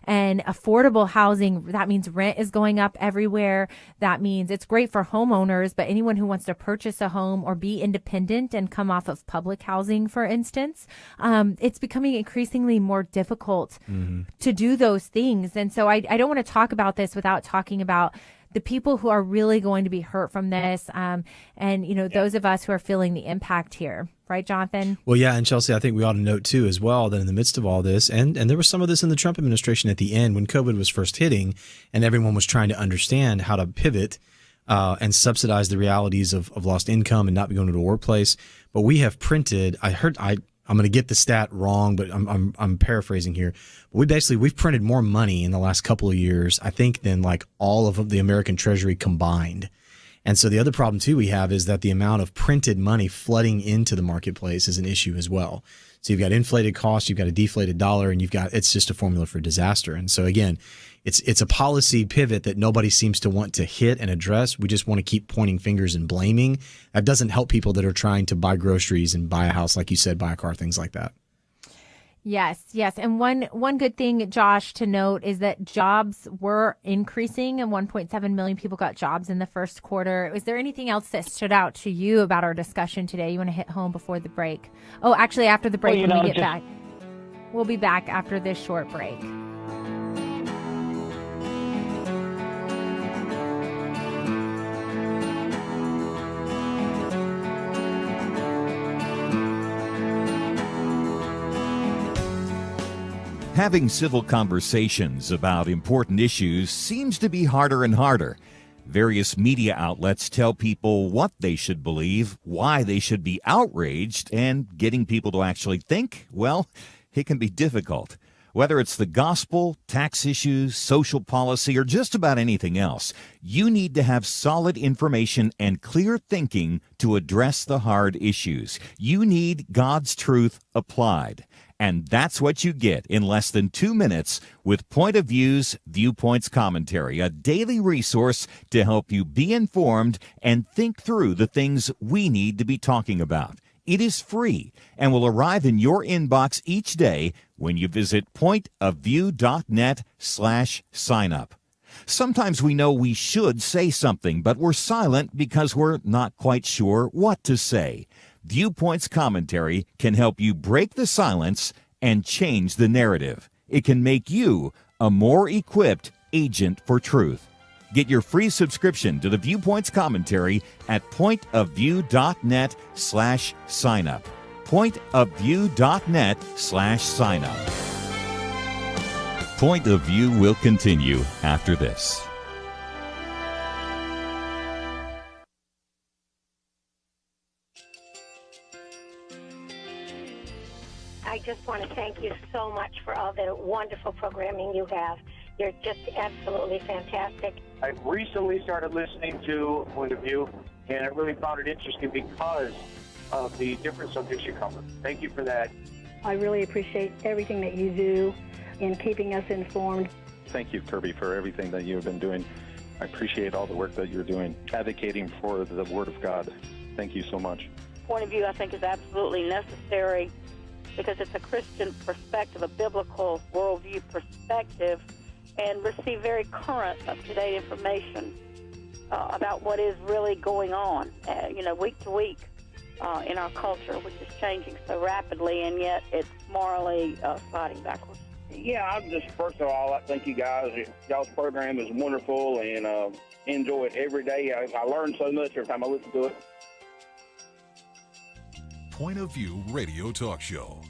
And affordable housing, that means rent is going up everywhere. That means it's great for homeowners, but anyone who wants to purchase a home or be independent and come off of public housing, for instance, it's becoming increasingly more difficult to do those things. And so I don't want to talk about this without talking about the people who are really going to be hurt from this. Those of us who are feeling the impact here. Right, Jonathan? Well, yeah. And Chelsey, I think we ought to note too, as well, that in the midst of all this, and there was some of this in the Trump administration at the end when COVID was first hitting and everyone was trying to understand how to pivot and subsidize the realities of lost income and not be going to the workplace. But we have printed, I'm going to get the stat wrong, but I'm paraphrasing here. But we've printed more money in the last couple of years, I think, than like all of the American Treasury combined. And so the other problem too we have is that the amount of printed money flooding into the marketplace is an issue as well. So you've got inflated costs, you've got a deflated dollar, and it's just a formula for disaster. And so again, it's a policy pivot that nobody seems to want to hit and address. We just want to keep pointing fingers and blaming. That doesn't help people that are trying to buy groceries and buy a house, like you said, buy a car, things like that. Yes. And one good thing, Josh, to note is that jobs were increasing and 1.7 million people got jobs in the first quarter. Is there anything else that stood out to you about our discussion today you want to hit home before the break? Oh, actually, after the break, when we get back. We'll be back after this short break. Having civil conversations about important issues seems to be harder and harder. Various media outlets tell people what they should believe, why they should be outraged, and getting people to actually think, well, it can be difficult. Whether it's the gospel, tax issues, social policy, or just about anything else, you need to have solid information and clear thinking to address the hard issues. You need God's truth applied. And that's what you get in less than 2 minutes with Point of View's Viewpoints Commentary, a daily resource to help you be informed and think through the things we need to be talking about. It is free and will arrive in your inbox each day when you visit pointofview.net/signup. Sometimes we know we should say something, but we're silent because we're not quite sure what to say. Viewpoints Commentary can help you break the silence and change the narrative. It can make you a more equipped agent for truth. Get your free subscription to the Viewpoints Commentary at pointofview.net/signup. Pointofview.net/signup. Point of View will continue after this. I just want to thank you so much for all the wonderful programming you have. You're just absolutely fantastic. I recently started listening to Point of View, and I really found it interesting because of the different subjects you cover. Thank you for that. I really appreciate everything that you do in keeping us informed. Thank you, Kirby, for everything that you have been doing. I appreciate all the work that you're doing, advocating for the Word of God. Thank you so much. Point of View, I think, is absolutely necessary because it's a Christian perspective, a biblical worldview perspective, and receive very current, up-to-date information about what is really going on, week to week in our culture, which is changing so rapidly, and yet it's morally sliding backwards. Yeah, I'm just, first of all, I thank you guys. Y'all's program is wonderful, and enjoy it every day. I learn so much every time I listen to it. Point of View Radio Talk Show.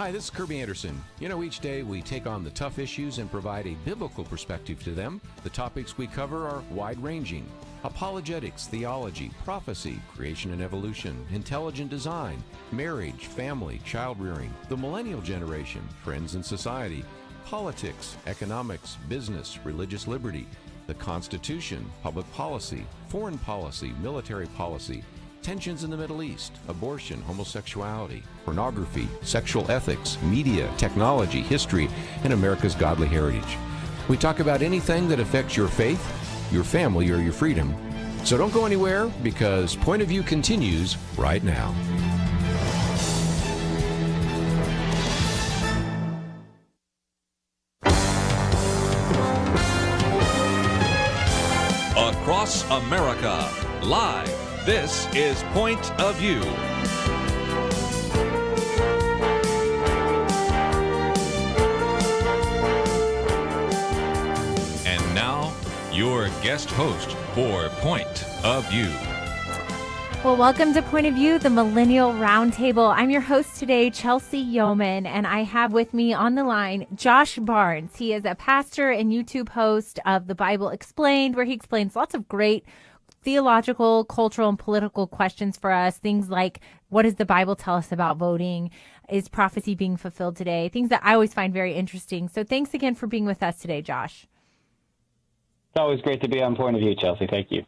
Hi, this is Kirby Anderson. Each day we take on the tough issues and provide a biblical perspective to them. The topics we cover are wide-ranging: apologetics, theology, prophecy, creation and evolution, intelligent design, marriage, family, child-rearing, the millennial generation, friends and society, politics, economics, business, religious liberty, the Constitution, public policy, foreign policy, military policy, tensions in the Middle East, abortion, homosexuality, pornography, sexual ethics, media, technology, history, and America's godly heritage. We talk about anything that affects your faith, your family, or your freedom. So don't go anywhere, because Point of View continues right now. Across America, live. This is Point of View. And now, your guest host for Point of View. Well, welcome to Point of View, the Millennial Round Table. I'm your host today, Chelsey Yeoman, and I have with me on the line Josh Barnes. He is a pastor and YouTube host of The Bible Explained, where he explains lots of great theological, cultural, and political questions for us. Things like, what does the Bible tell us about voting? Is prophecy being fulfilled today? Things that I always find very interesting. So thanks again for being with us today, Josh. It's always great to be on Point of View, Chelsey. Thank you.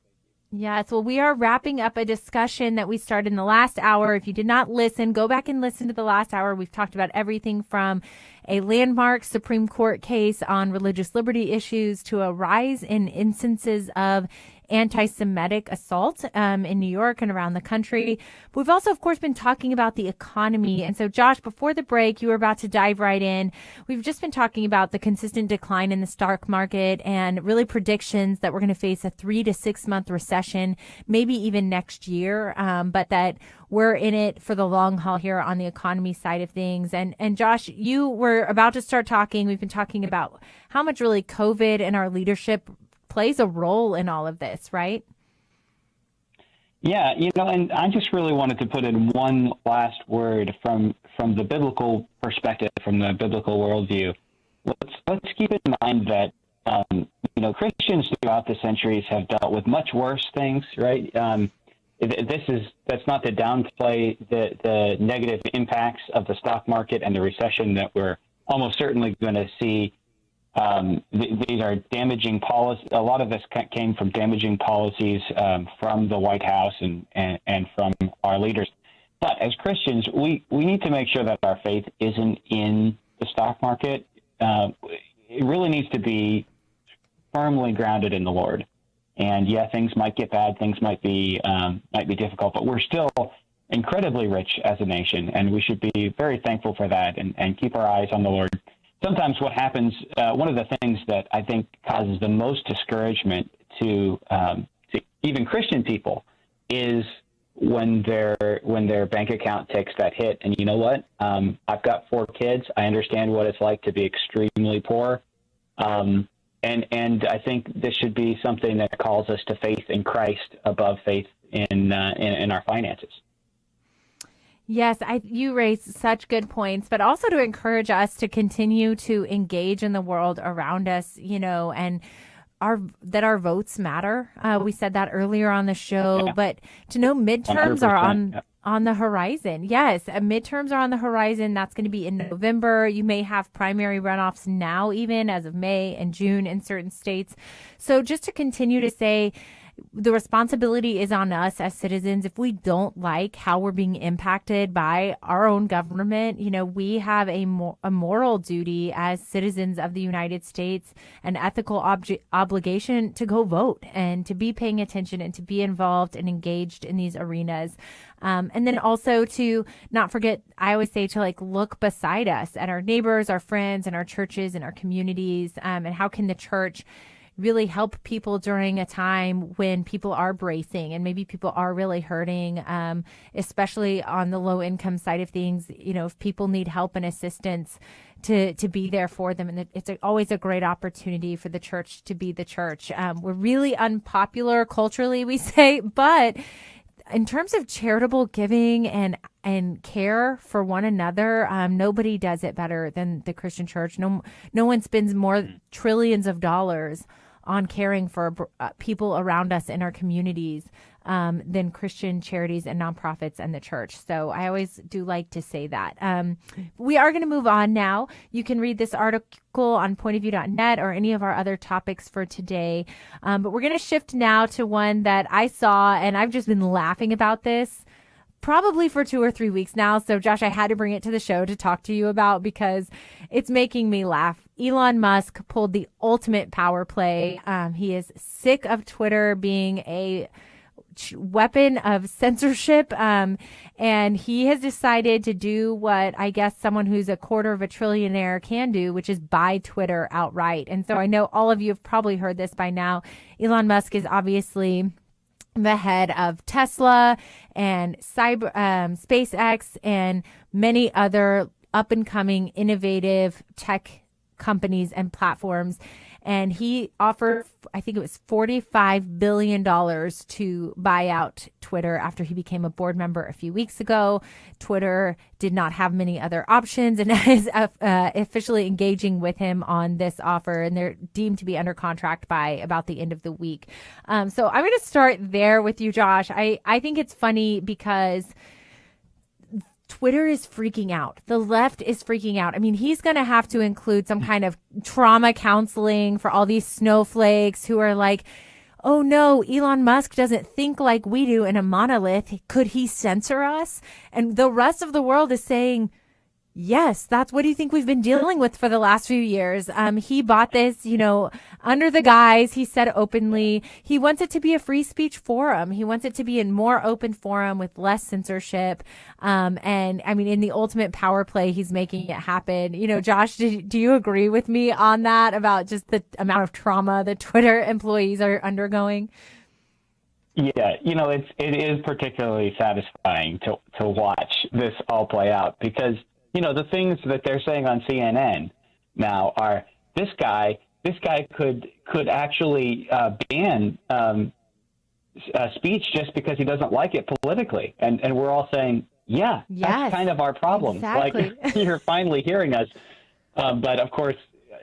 Yes, well, we are wrapping up a discussion that we started in the last hour. If you did not listen, go back and listen to the last hour. We've talked about everything from a landmark Supreme Court case on religious liberty issues to a rise in instances of anti-Semitic assault in New York and around the country. But we've also, of course, been talking about the economy. And so, Josh, before the break, you were about to dive right in. We've just been talking about the consistent decline in the stock market and really predictions that we're going to face a 3 to 6 month recession, maybe even next year, but that we're in it for the long haul here on the economy side of things. And Josh, you were about to start talking. We've been talking about how much really COVID and our leadership plays a role in all of this, right? Yeah, and I just really wanted to put in one last word from the biblical perspective, from the biblical worldview. Let's keep in mind that Christians throughout the centuries have dealt with much worse things, right? That's not to downplay the negative impacts of the stock market and the recession that we're almost certainly going to see. These are damaging policies. A lot of this came from damaging policies from the White House and from our leaders. But as Christians, we need to make sure that our faith isn't in the stock market. It really needs to be firmly grounded in the Lord. And yeah, things might get bad, things might be difficult, but we're still incredibly rich as a nation, and we should be very thankful for that and keep our eyes on the Lord. Sometimes what happens, one of the things that I think causes the most discouragement to even Christian people is when their bank account takes that hit. And you know what? I've got 4 kids. I understand what it's like to be extremely poor. And I think this should be something that calls us to faith in Christ above faith in our finances. Yes, you raised such good points, but also to encourage us to continue to engage in the world around us, and that our votes matter. We said that earlier on the show, but to know midterms 100%, are on the horizon. Yes, midterms are on the horizon. That's going to be in November. You may have primary runoffs now, even as of May and June in certain states. So just to continue to say, the responsibility is on us as citizens. If we don't like how we're being impacted by our own government, we have a moral duty as citizens of the United States, an ethical obligation to go vote and to be paying attention and to be involved and engaged in these arenas. And then also to not forget, I always say to look beside us at our neighbors, our friends, and our churches and our communities, and how can the church really help people during a time when people are bracing and maybe people are really hurting, especially on the low income side of things. If people need help and assistance, to be there for them. And it's always a great opportunity for the church to be the church. We're really unpopular culturally, we say, but in terms of charitable giving and care for one another, nobody does it better than the Christian church. No one spends more trillions of dollars on caring for people around us in our communities than Christian charities and nonprofits and the church. So I always do like to say that. We are going to move on now. You can read this article on pointofview.net or any of our other topics for today. But we're going to shift now to one that I saw, and I've just been laughing about this probably for 2 or 3 weeks now. So Josh, I had to bring it to the show to talk to you about because it's making me laugh. Elon Musk pulled the ultimate power play. He is sick of Twitter being a weapon of censorship. And he has decided to do what I guess someone who's a quarter of a trillionaire can do, which is buy Twitter outright. And so I know all of you have probably heard this by now. Elon Musk is obviously the head of Tesla and SpaceX and many other up-and-coming innovative tech companies and platforms. And he offered, I think it was $45 billion to buy out Twitter after he became a board member a few weeks ago. Twitter did not have many other options and is officially engaging with him on this offer. And they're deemed to be under contract by about the end of the week. So I'm going to start there with you, Josh. I think it's funny because Twitter is freaking out. The left is freaking out. I mean, he's going to have to include some kind of trauma counseling for all these snowflakes who are like, oh no, Elon Musk doesn't think like we do in a monolith. Could he censor us? And the rest of the world is saying, yes, that's what do you think we've been dealing with for the last few years? He bought this, under the guise, he said openly, he wants it to be a free speech forum. He wants it to be a more open forum with less censorship. And I mean, in the ultimate power play, he's making it happen. Josh, do you agree with me on that about just the amount of trauma that Twitter employees are undergoing? Yeah, it is particularly satisfying to watch this all play out because the things that they're saying on CNN now are this guy could actually ban speech just because he doesn't like it politically. And we're all saying, yes, that's kind of our problem. Exactly. Like, you're finally hearing us. But of course,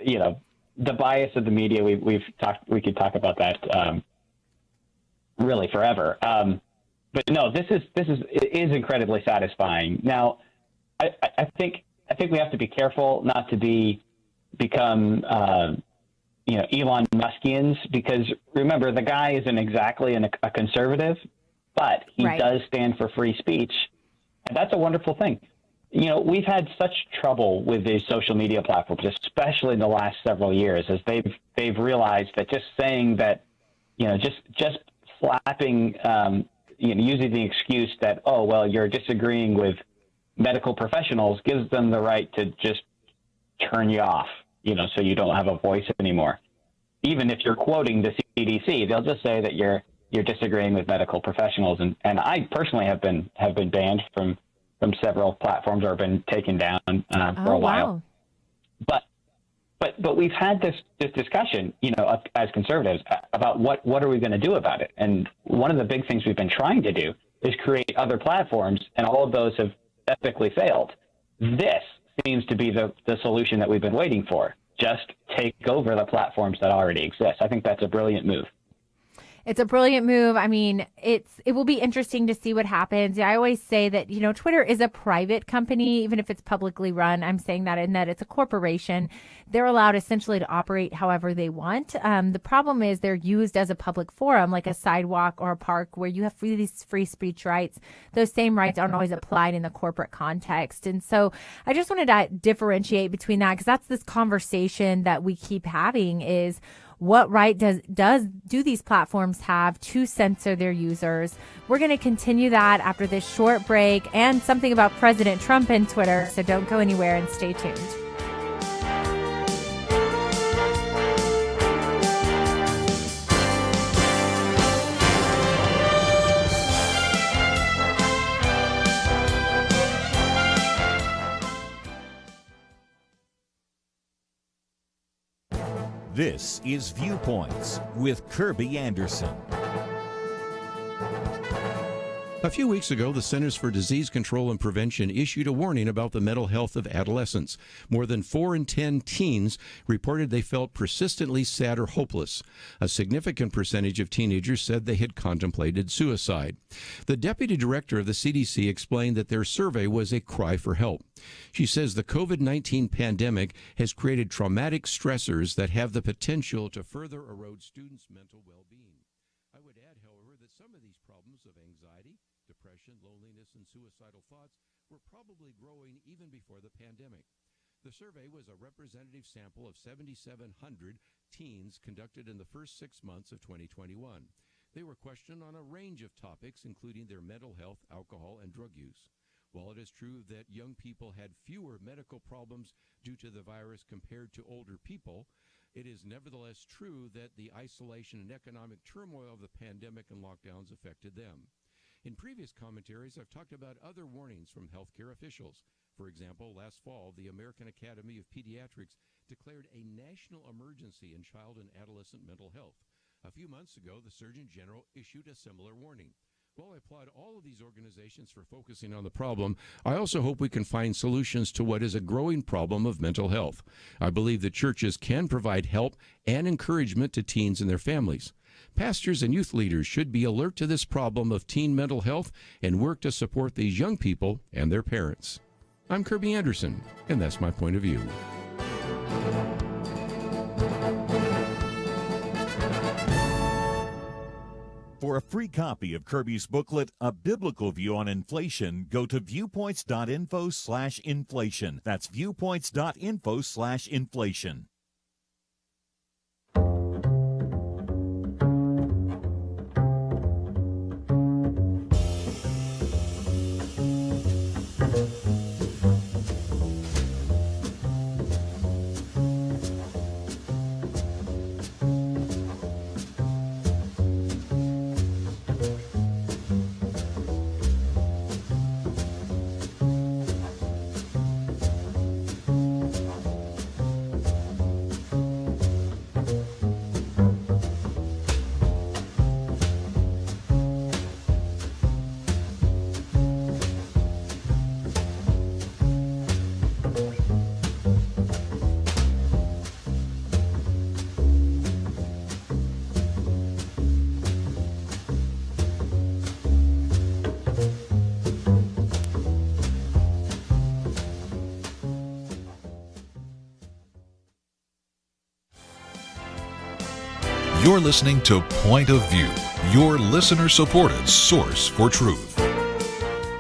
the bias of the media, we could talk about that really forever. But no, it is incredibly satisfying. Now, I think we have to be careful not to become Elon Muskians, because remember, the guy isn't exactly a conservative, but he does stand for free speech, and that's a wonderful thing. We've had such trouble with these social media platforms, especially in the last several years, as they've realized that just saying that, just flapping, using the excuse that, oh well, you're disagreeing with medical professionals gives them the right to just turn you off, so you don't have a voice anymore. Even if you're quoting the CDC, they'll just say that you're disagreeing with medical professionals. And I personally have been banned from several platforms or been taken down for a while. Wow. But we've had this discussion, as conservatives about what are we going to do about it. And one of the big things we've been trying to do is create other platforms, and all of those have epically failed. This seems to be the solution that we've been waiting for. Just take over the platforms that already exist. I think that's a brilliant move. It's a brilliant move. I mean, it will be interesting to see what happens. I always say that, Twitter is a private company, even if it's publicly run. I'm saying that in that it's a corporation. They're allowed essentially to operate however they want. The problem is they're used as a public forum, like a sidewalk or a park where you have these free speech rights. Those same rights aren't always applied in the corporate context. And so I just wanted to differentiate between that, because that's this conversation that we keep having is, what right do these platforms have to censor their users? We're going to continue that after this short break and something about President Trump and Twitter. So don't go anywhere and stay tuned. This is Viewpoints with Kirby Anderson. A few weeks ago, the Centers for Disease Control and Prevention issued a warning about the mental health of adolescents. More than 4 in 10 teens reported they felt persistently sad or hopeless. A significant percentage of teenagers said they had contemplated suicide. The deputy director of the CDC explained that their survey was a cry for help. She says the COVID-19 pandemic has created traumatic stressors that have the potential to further erode students' mental well-being. I would add, however, that some of these problems of anxiety, depression, loneliness, and suicidal thoughts were probably growing even before the pandemic. The survey was a representative sample of 7,700 teens conducted in the first 6 months of 2021. They were questioned on a range of topics, including their mental health, alcohol, and drug use. While it is true that young people had fewer medical problems due to the virus compared to older people, it is nevertheless true that the isolation and economic turmoil of the pandemic and lockdowns affected them. In previous commentaries, I've talked about other warnings from healthcare officials. For example, last fall, the American Academy of Pediatrics declared a national emergency in child and adolescent mental health. A few months ago, the Surgeon General issued a similar warning. While I applaud all of these organizations for focusing on the problem, I also hope we can find solutions to what is a growing problem of mental health. I believe that churches can provide help and encouragement to teens and their families. Pastors and youth leaders should be alert to this problem of teen mental health and work to support these young people and their parents. I'm Kirby Anderson, and that's my point of view. For a free copy of Kirby's booklet, A Biblical View on Inflation, go to viewpoints.info/inflation. That's viewpoints.info/inflation. You're listening to Point of View, your listener-supported source for truth.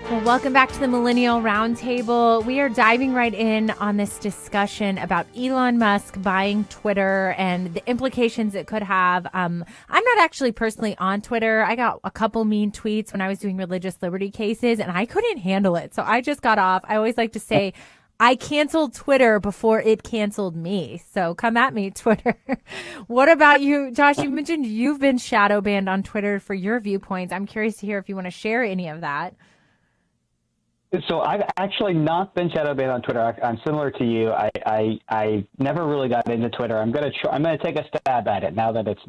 Well, welcome back to the Millennial Round Table. We are diving right in on this discussion about Elon Musk buying Twitter and the implications it could have. I'm not actually personally on Twitter. I got a couple mean tweets when I was doing religious liberty cases, and I couldn't handle it. So I just got off. I always like to say, I canceled Twitter before it canceled me. So come at me, Twitter. What about you, Josh? You mentioned you've been shadow banned on Twitter for your viewpoints. I'm curious to hear if you want to share any of that. So I've actually not been shadow banned on Twitter. I'm similar to you. I never really got into Twitter. I'm gonna take a stab at it now that it's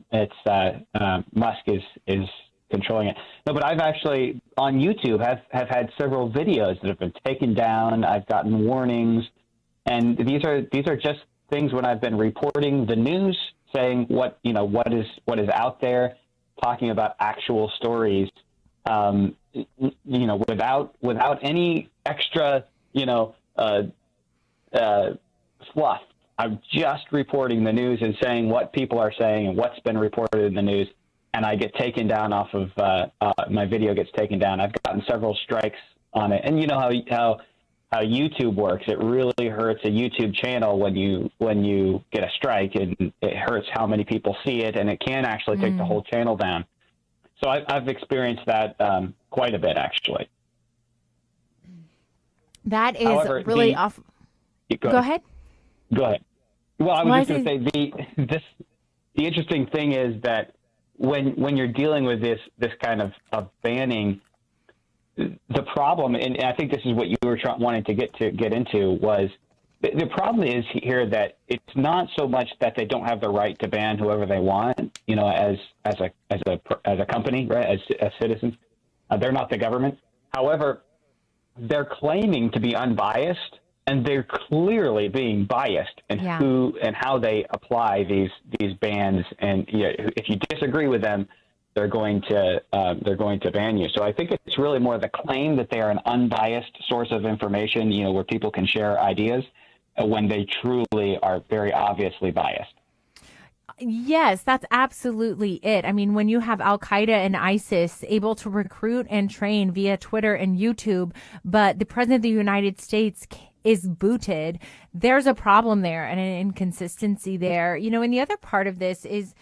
Musk is controlling it. No, but I've actually on YouTube have had several videos that have been taken down. I've gotten warnings, and these are just things when I've been reporting the news, saying what is out there, talking about actual stories, without any extra fluff. I'm just reporting the news and saying what people are saying and what's been reported in the news. And I get taken down off of my video gets taken down. I've gotten several strikes on it, and you know how YouTube works. It really hurts a YouTube channel when you get a strike, and it hurts how many people see it, and it can actually take the whole channel down. So I've experienced that quite a bit, actually. That is However, really off. Go ahead. Go ahead. Well, I was just going to say the interesting thing is that when you're dealing with this kind of banning, the problem, and I think this is what you were wanting to get into, was the problem is here that it's not so much that they don't have the right to ban whoever they want, as a company, right, as citizens. They're not the government. However, they're claiming to be unbiased, and they're clearly being biased in who and how they apply these bans. And if you disagree with them, they're going to ban you. So I think it's really more the claim that they are an unbiased source of information, where people can share ideas, when they truly are very obviously biased. Yes, that's absolutely it. I mean, when you have Al-Qaeda and ISIS able to recruit and train via Twitter and YouTube, but the president of the United States is booted, there's a problem there and an inconsistency there. And the other part of this is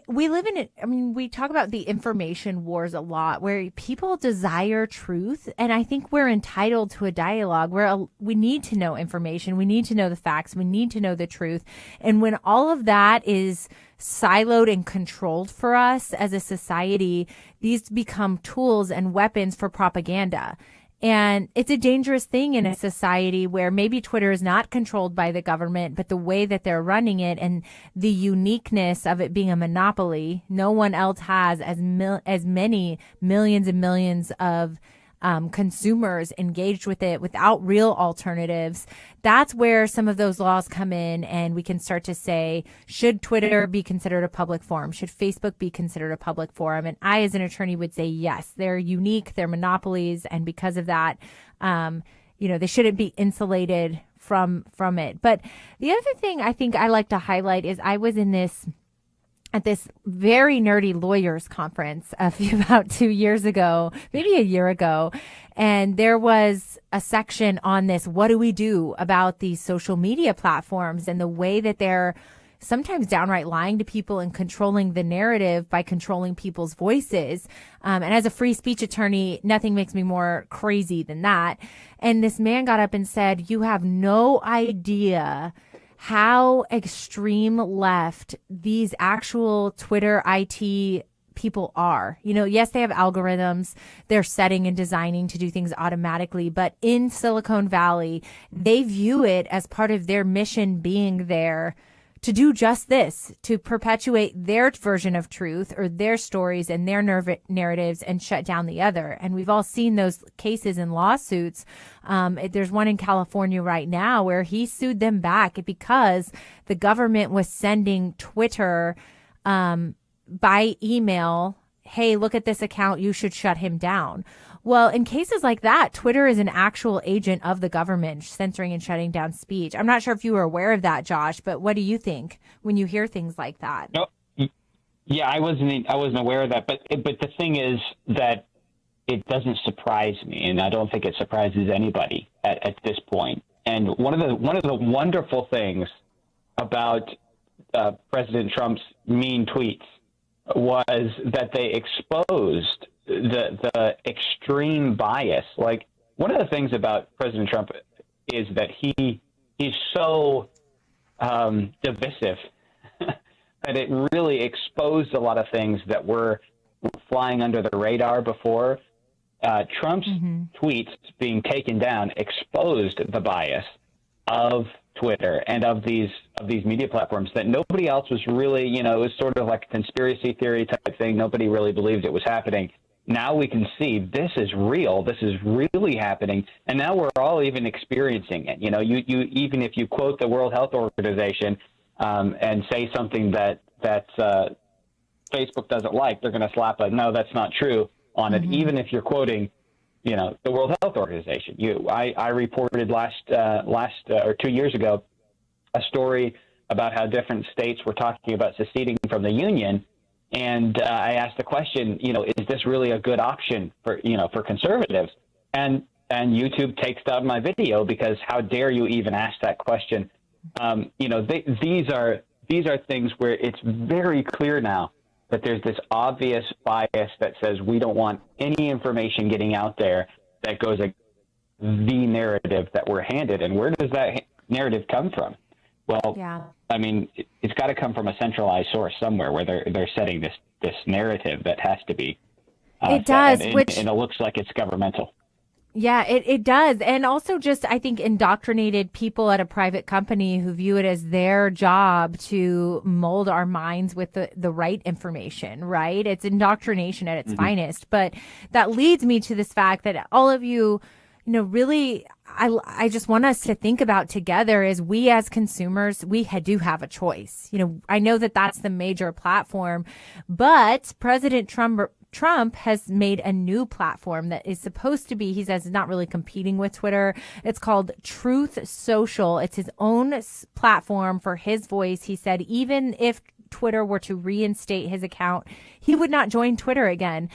we live in it. I mean, we talk about the information wars a lot, where people desire truth. And I think we're entitled to a dialogue where we need to know information. We need to know the facts. We need to know the truth. And when all of that is siloed and controlled for us as a society, these become tools and weapons for propaganda. And it's a dangerous thing in a society where maybe Twitter is not controlled by the government, but the way that they're running it and the uniqueness of it being a monopoly, no one else has as many millions and millions of consumers engaged with it without real alternatives. That's where some of those laws come in, and we can start to say, should Twitter be considered a public forum? Should Facebook be considered a public forum? And I, as an attorney, would say yes, they're unique, they're monopolies, and because of that, they shouldn't be insulated from it. But the other thing I think I like to highlight is I was at this very nerdy lawyers conference about 2 years ago, maybe a year ago. And there was a section on this. What do we do about these social media platforms and the way that they're sometimes downright lying to people and controlling the narrative by controlling people's voices. And as a free speech attorney, nothing makes me more crazy than that. And this man got up and said, you have no idea how extreme left these actual Twitter IT people are. Yes, they have algorithms they're setting and designing to do things automatically, but in Silicon Valley, they view it as part of their mission being there to do just this, to perpetuate their version of truth or their stories and their narratives and shut down the other. And we've all seen those cases in lawsuits. There's one in California right now where he sued them back because the government was sending Twitter by email, hey, look at this account, you should shut him down. Well, in cases like that, Twitter is an actual agent of the government censoring and shutting down speech. I'm not sure if you were aware of that, Josh, but what do you think when you hear things like that? No, yeah, I wasn't aware of that. But the thing is that it doesn't surprise me, and I don't think it surprises anybody at this point. And one of the wonderful things about President Trump's mean tweets was that they exposed the extreme bias. Like, one of the things about President Trump is that he's so divisive that it really exposed a lot of things that were flying under the radar before. Trump's tweets being taken down exposed the bias of Twitter and of these media platforms that nobody else was really, it was sort of like a conspiracy theory type thing. Nobody really believed it was happening. Now we can see this is real. This is really happening. And now we're all even experiencing it. You even if you quote the World Health Organization and say something that Facebook doesn't like, they're going to slap a no, that's not true on it, even if you're quoting, the World Health Organization. I reported last 2 years ago a story about how different states were talking about seceding from the Union. And I asked the question, is this really a good option for conservatives? And YouTube takes down my video because how dare you even ask that question? These are things where it's very clear now that there's this obvious bias that says we don't want any information getting out there that goes against the narrative that we're handed. And where does that narrative come from? Well, yeah. I mean, it's got to come from a centralized source somewhere where they're setting this narrative that has to be. It does, and it looks like it's governmental. Yeah, it does. And also just, I think, indoctrinated people at a private company who view it as their job to mold our minds with the right information, right? It's indoctrination at its finest. But that leads me to this fact that all of you, really, I just want us to think about together is we as consumers, we do have a choice. I know that that's the major platform, but President Trump has made a new platform that is supposed to be, he says, not really competing with Twitter. It's called Truth Social. It's his own platform for his voice. He said even if Twitter were to reinstate his account, he would not join Twitter again.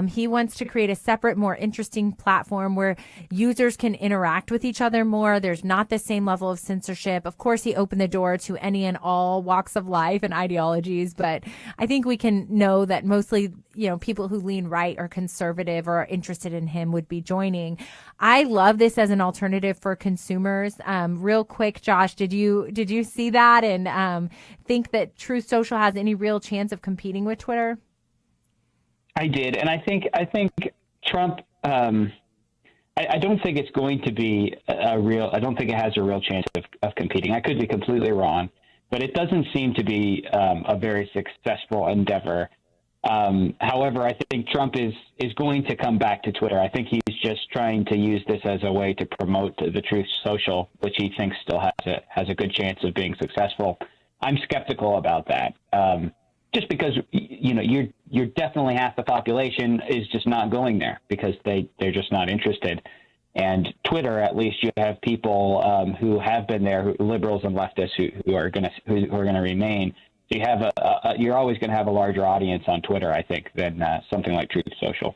He wants to create a separate, more interesting platform where users can interact with each other more. There's not the same level of censorship. Of course, he opened the door to any and all walks of life and ideologies, but I think we can know that mostly, people who lean right or conservative or are interested in him would be joining. I love this as an alternative for consumers. Real quick, Josh, did you see that and think that Truth Social has any real chance of competing with Twitter? I did, and I think Trump. I don't think it's going to be I don't think it has a real chance of competing. I could be completely wrong, but it doesn't seem to be a very successful endeavor. However, I think Trump is going to come back to Twitter. I think he's just trying to use this as a way to promote the Truth Social, which he thinks still has a good chance of being successful. I'm skeptical about that. Just because you're definitely half the population is just not going there because they're just not interested. And Twitter, at least, you have people who have been there, liberals and leftists who are going to remain. So you have you're always going to have a larger audience on Twitter, I think, than something like Truth Social.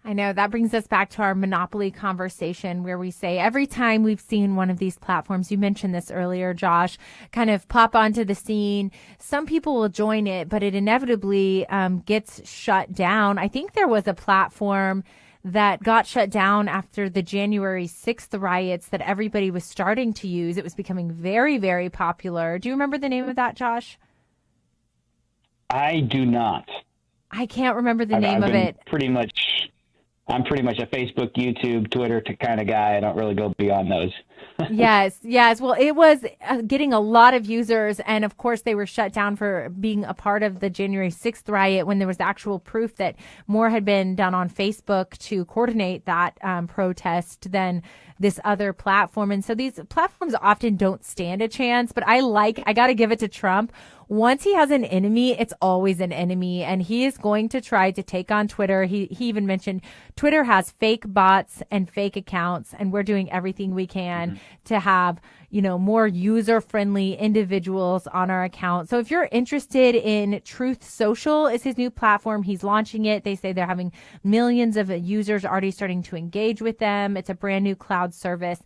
I know that brings us back to our monopoly conversation where we say every time we've seen one of these platforms, you mentioned this earlier, Josh, kind of pop onto the scene, some people will join it, but it inevitably gets shut down. I think there was a platform that got shut down after the January 6th riots that everybody was starting to use. It was becoming very, very popular. Do you remember the name of that, Josh? I do not. I can't remember the name of it. I'm pretty much a Facebook, YouTube, Twitter kind of guy. I don't really go beyond those. Yes. Well, it was getting a lot of users. And of course, they were shut down for being a part of the January 6th riot when there was actual proof that more had been done on Facebook to coordinate that protest than this other platform. And so these platforms often don't stand a chance. But I got to give it to Trump. Once he has an enemy, it's always an enemy. And he is going to try to take on Twitter. He even mentioned Twitter has fake bots and fake accounts, and we're doing everything we can to have, more user-friendly individuals on our account. So if you're interested in Truth Social, is his new platform. He's launching it. They say they're having millions of users already starting to engage with them. It's a brand new cloud service.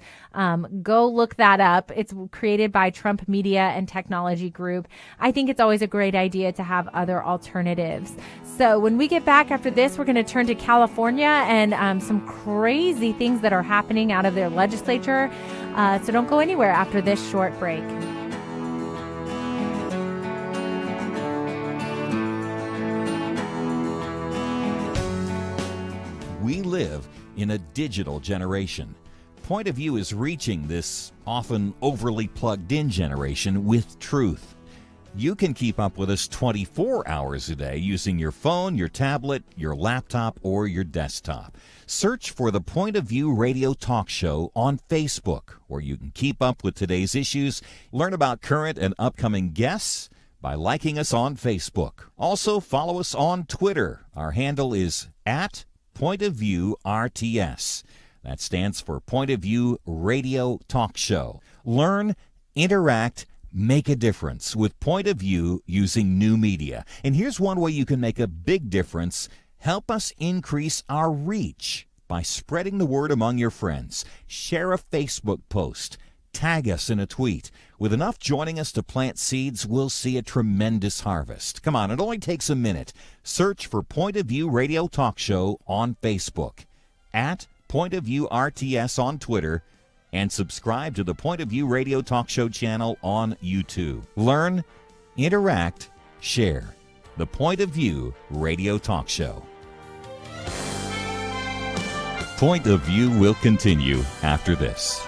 Go look that up. It's created by Trump Media and Technology Group. I think it's always a great idea to have other alternatives. So when we get back after this, we're going to turn to California and some crazy things that are happening out of their legislature. So don't go anywhere after this short break. We live in a digital generation. Point of View is reaching this often overly plugged-in generation with truth. You can keep up with us 24 hours a day using your phone, your tablet, your laptop, or your desktop. Search for the Point of View Radio Talk Show on Facebook, where you can keep up with today's issues, learn about current and upcoming guests by liking us on Facebook. Also, follow us on Twitter. Our handle is @PointOfViewRTS. That stands for Point of View Radio Talk Show. Learn, interact, make a difference with Point of View using new media. And here's one way you can make a big difference. Help us increase our reach by spreading the word among your friends. Share a Facebook post. Tag us in a tweet. With enough joining us to plant seeds, we'll see a tremendous harvest. Come on, it only takes a minute. Search for Point of View Radio Talk Show on Facebook, @PointOfViewRTS on Twitter, and subscribe to the Point of View Radio Talk Show channel on YouTube. Learn, interact, share. The Point of View Radio Talk Show. Point of View will continue after this.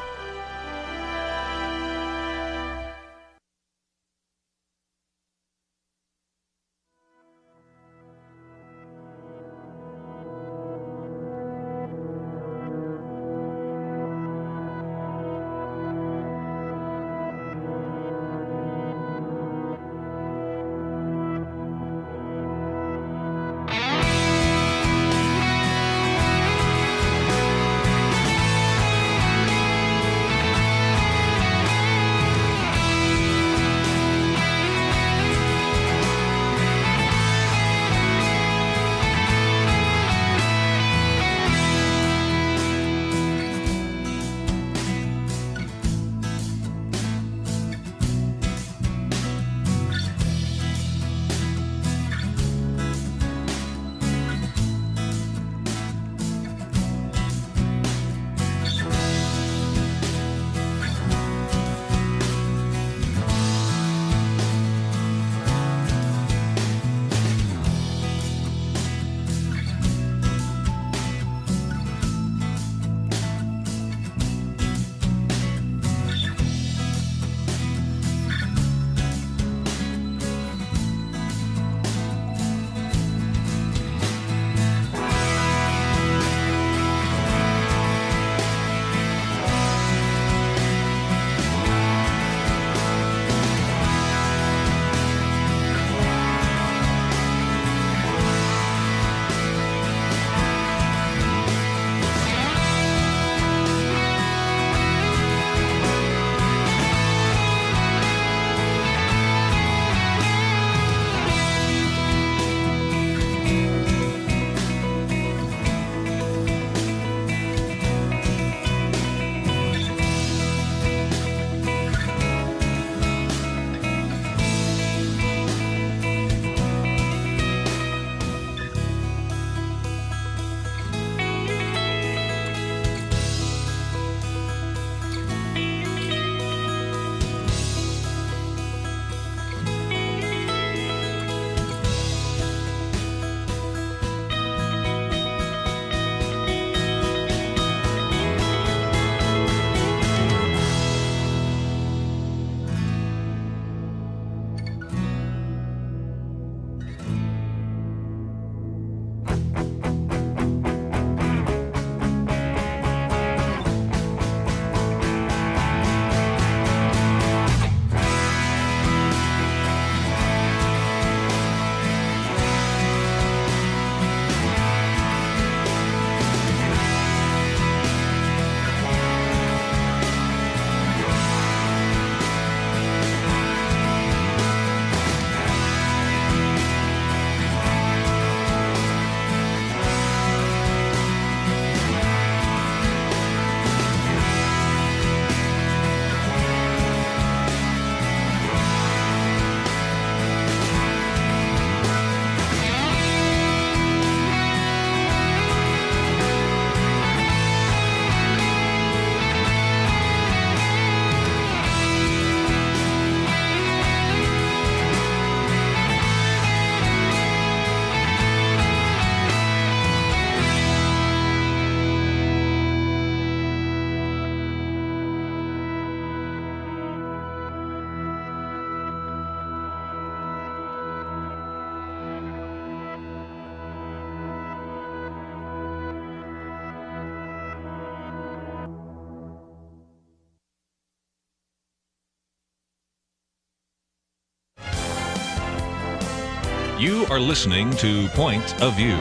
You are listening to Point of View.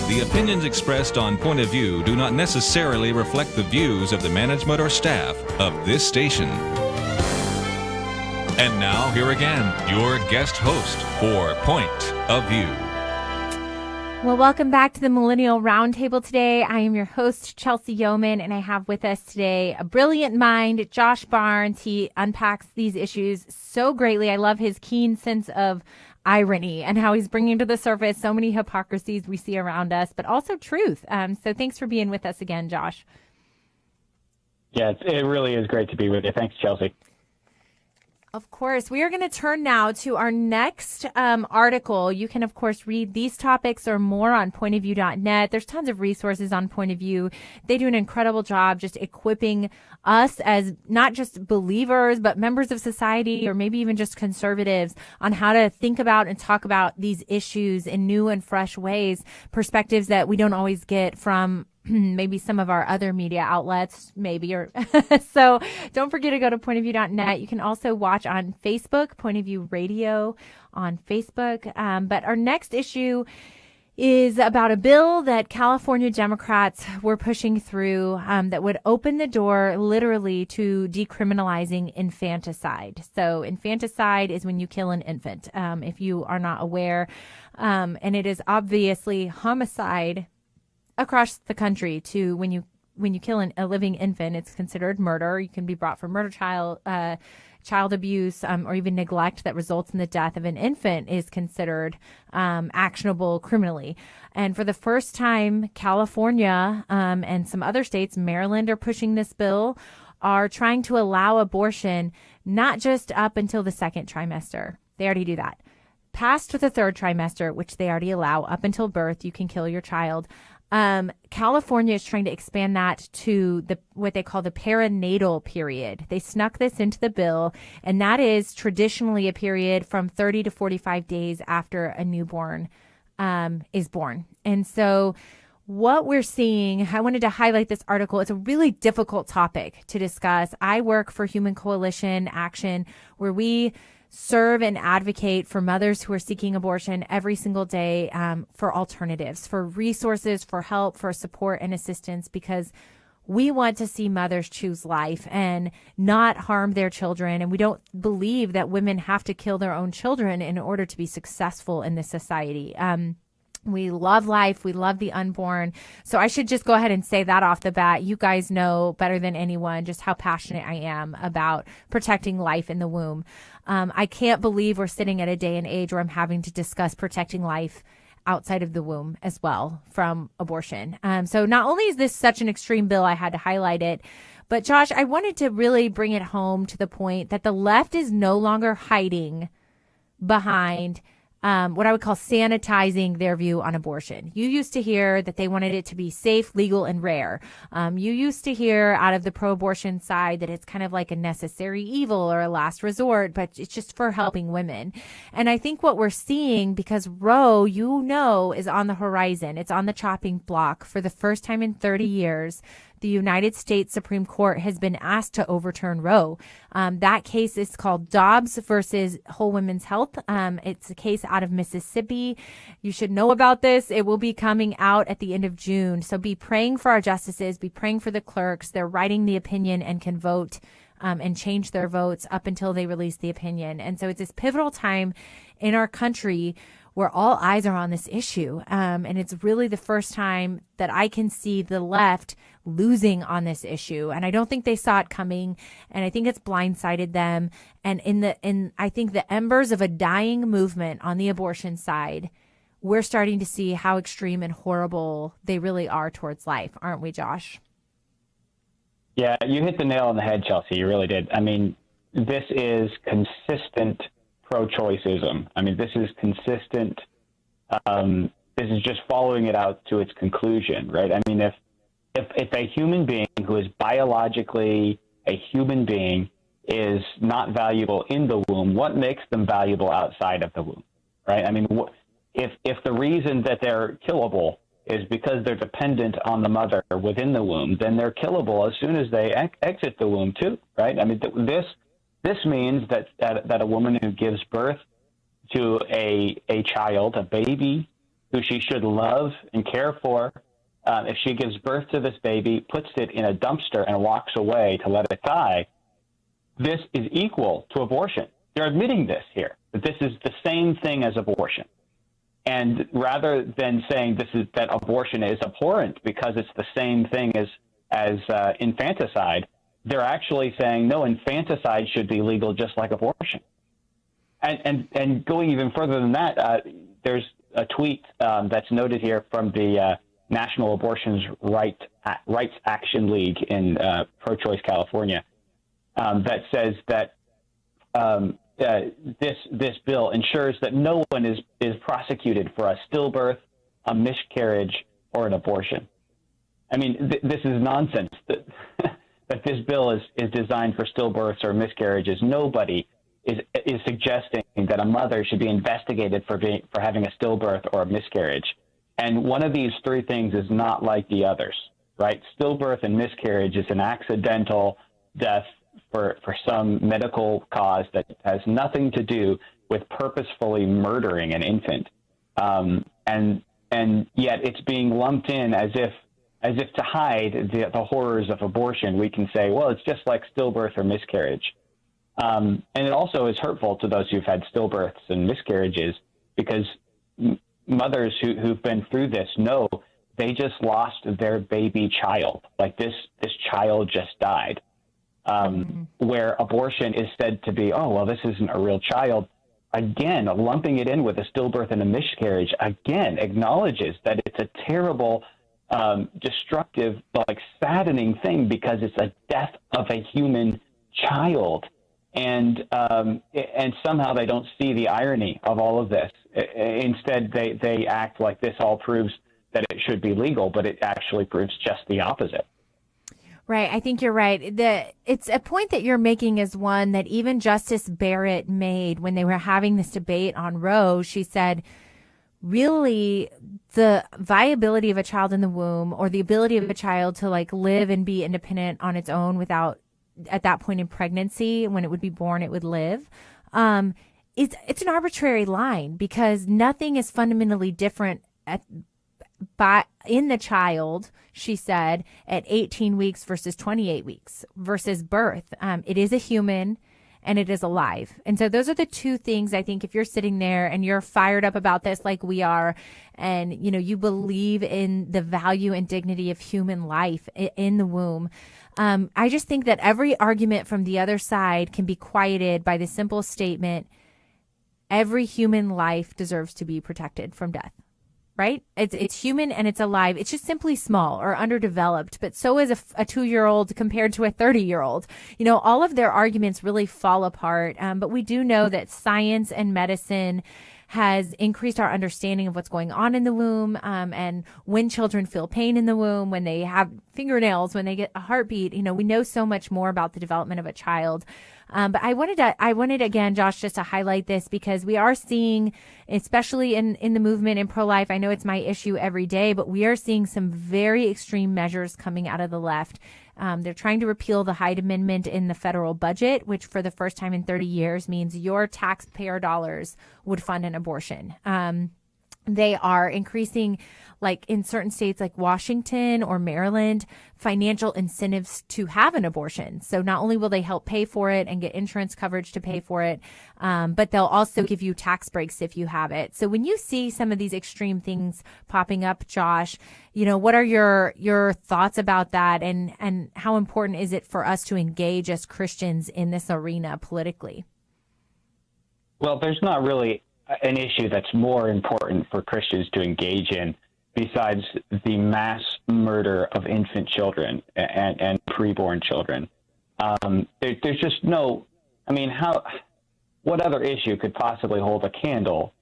The opinions expressed on Point of View do not necessarily reflect the views of the management or staff of this station. And now, here again, your guest host for Point of View. Well, welcome back to the Millennial Round Table today. I am your host, Chelsey Yeoman, and I have with us today a brilliant mind, Josh Barnes. He unpacks these issues so greatly. I love his keen sense of irony and how he's bringing to the surface so many hypocrisies we see around us, but also truth. So thanks for being with us again, Josh. Yeah, it really is great to be with you. Thanks, Chelsey. Of course. We are going to turn now to our next article. You can, of course, read these topics or more on pointofview.net. There's tons of resources on Point of View. They do an incredible job just equipping us as not just believers, but members of society, or maybe even just conservatives, on how to think about and talk about these issues in new and fresh ways, perspectives that we don't always get from maybe some of our other media outlets, maybe. Or so don't forget to go to pointofview.net. You can also watch on Facebook, Point of View Radio on Facebook. But our next issue is about a bill that California Democrats were pushing through that would open the door literally to decriminalizing infanticide. So infanticide is when you kill an infant, if you are not aware. And it is obviously homicide across the country. To when you kill a living infant, it's considered murder. You can be brought for murder, child abuse, or even neglect that results in the death of an infant is considered actionable criminally. And for the first time, California and some other states, Maryland, are pushing this bill, are trying to allow abortion not just up until the second trimester. They already do that. Past the third trimester, which they already allow, up until birth, you can kill your child. California is trying to expand that to what they call the perinatal period. They snuck this into the bill, and that is traditionally a period from 30 to 45 days after a newborn is born. And so what we're seeing, I wanted to highlight this article. It's a really difficult topic to discuss. I work for Human Coalition Action, where we serve and advocate for mothers who are seeking abortion every single day, for alternatives, for resources, for help, for support and assistance, because we want to see mothers choose life and not harm their children. And we don't believe that women have to kill their own children in order to be successful in this society. We love life. We love the unborn. So I should just go ahead and say that off the bat. You guys know better than anyone just how passionate I am about protecting life in the womb. I can't believe we're sitting at a day and age where I'm having to discuss protecting life outside of the womb as well from abortion. So not only is this such an extreme bill, I had to highlight it, but Josh, I wanted to really bring it home to the point that the left is no longer hiding behind what I would call sanitizing their view on abortion. You used to hear that they wanted it to be safe, legal, and rare. You used to hear out of the pro-abortion side that it's kind of like a necessary evil or a last resort, but it's just for helping women. And I think what we're seeing, because Roe, is on the horizon, it's on the chopping block for the first time in 30 years, the United States Supreme Court has been asked to overturn Roe. That case is called Dobbs versus Whole Women's Health. It's a case out of Mississippi. You should know about this. It will be coming out at the end of June. So be praying for our justices, be praying for the clerks. They're writing the opinion and can vote and change their votes up until they release the opinion. And so it's this pivotal time in our country where all eyes are on this issue. And it's really the first time that I can see the left losing on this issue. And I don't think they saw it coming. And I think it's blindsided them. And I think the embers of a dying movement on the abortion side, we're starting to see how extreme and horrible they really are towards life. Aren't we, Josh? Yeah, you hit the nail on the head, Chelsey. You really did. I mean, this is consistent pro-choiceism. I mean, this is consistent. This is just following it out to its conclusion, right? I mean, if a human being who is biologically a human being is not valuable in the womb, what makes them valuable outside of the womb, right? I mean, if the reason that they're killable is because they're dependent on the mother within the womb, then they're killable as soon as they exit the womb too, right? I mean, this means that a woman who gives birth to a child, a baby, who she should love and care for, if she gives birth to this baby, puts it in a dumpster and walks away to let it die, this is equal to abortion. They're admitting this here, that this is the same thing as abortion. And rather than saying that abortion is abhorrent because it's the same thing as infanticide, they're actually saying, no, infanticide should be legal just like abortion. And going even further than that, there's a tweet that's noted here from the National Abortion Rights Action League in pro-choice California that says that this bill ensures that no one is prosecuted for a stillbirth, a miscarriage, or an abortion. I mean, this is nonsense that that this bill is designed for stillbirths or miscarriages. Nobody is suggesting that a mother should be investigated for having a stillbirth or a miscarriage. And one of these three things is not like the others, right? Stillbirth and miscarriage is an accidental death for some medical cause that has nothing to do with purposefully murdering an infant. And yet it's being lumped in as if to hide the horrors of abortion, we can say, well, it's just like stillbirth or miscarriage. And it also is hurtful to those who've had stillbirths and miscarriages, because mothers who've been through this know they just lost their baby child. Like this child just died. Where abortion is said to be, oh, well, this isn't a real child. Again, lumping it in with a stillbirth and a miscarriage, again, acknowledges that it's a terrible, destructive, like saddening thing, because it's a death of a human child. And somehow they don't see the irony of all of this. Instead, they act like this all proves that it should be legal, but it actually proves just the opposite. Right. I think you're right. It's a point that you're making is one that even Justice Barrett made when they were having this debate on Roe. She said, really, the viability of a child in the womb, or the ability of a child to like live and be independent on its own without, at that point in pregnancy, when it would be born, it would live. It's an arbitrary line, because nothing is fundamentally different in the child, she said, at 18 weeks versus 28 weeks versus birth. It is a human and it is alive. And so those are the two things, I think, if you're sitting there and you're fired up about this like we are, and you believe in the value and dignity of human life in the womb, I just think that every argument from the other side can be quieted by the simple statement, every human life deserves to be protected from death. Right? It's human and it's alive. It's just simply small or underdeveloped, but so is a 2-year-old compared to a 30-year-old. All of their arguments really fall apart. But we do know that science and medicine has increased our understanding of what's going on in the womb, and when children feel pain in the womb, when they have fingernails, when they get a heartbeat. We know so much more about the development of a child. But I wanted again, Josh, just to highlight this, because we are seeing, especially in the movement in pro-life, I know it's my issue every day, but we are seeing some very extreme measures coming out of the left. They're trying to repeal the Hyde Amendment in the federal budget, which for the first time in 30 years means your taxpayer dollars would fund an abortion. They are increasing, like in certain states like Washington or Maryland, financial incentives to have an abortion. So not only will they help pay for it and get insurance coverage to pay for it, but they'll also give you tax breaks if you have it. So when you see some of these extreme things popping up, Josh, what are your thoughts about that, and how important is it for us to engage as Christians in this arena politically? Well, there's not really an issue that's more important for Christians to engage in besides the mass murder of infant children and preborn children. There's just no, what other issue could possibly hold a candle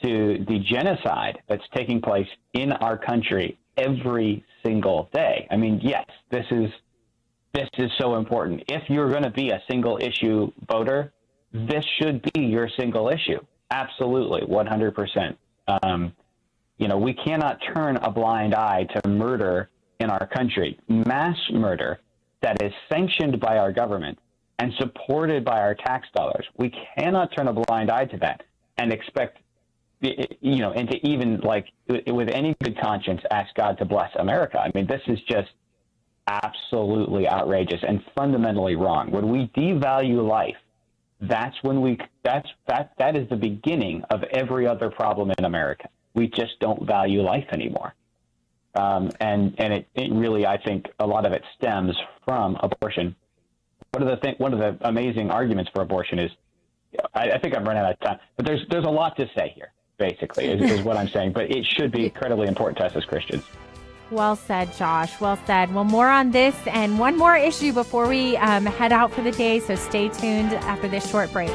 to the genocide that's taking place in our country every single day? Yes, this is so important. If you're going to be a single issue voter, this should be your single issue. Absolutely, 100%. We cannot turn a blind eye to murder in our country, mass murder that is sanctioned by our government and supported by our tax dollars. We cannot turn a blind eye to that and expect, and to even, with any good conscience, ask God to bless America. This is just absolutely outrageous and fundamentally wrong. When we devalue life, that is the beginning of every other problem in America. We just don't value life anymore. And it really, I think a lot of it stems from abortion. One of the amazing arguments for abortion is, I think I'm running out of time, but there's a lot to say here, basically, is what I'm saying, but it should be incredibly important to us as Christians. Well said, Josh. Well said. Well, more on this and one more issue before we head out for the day. So stay tuned after this short break.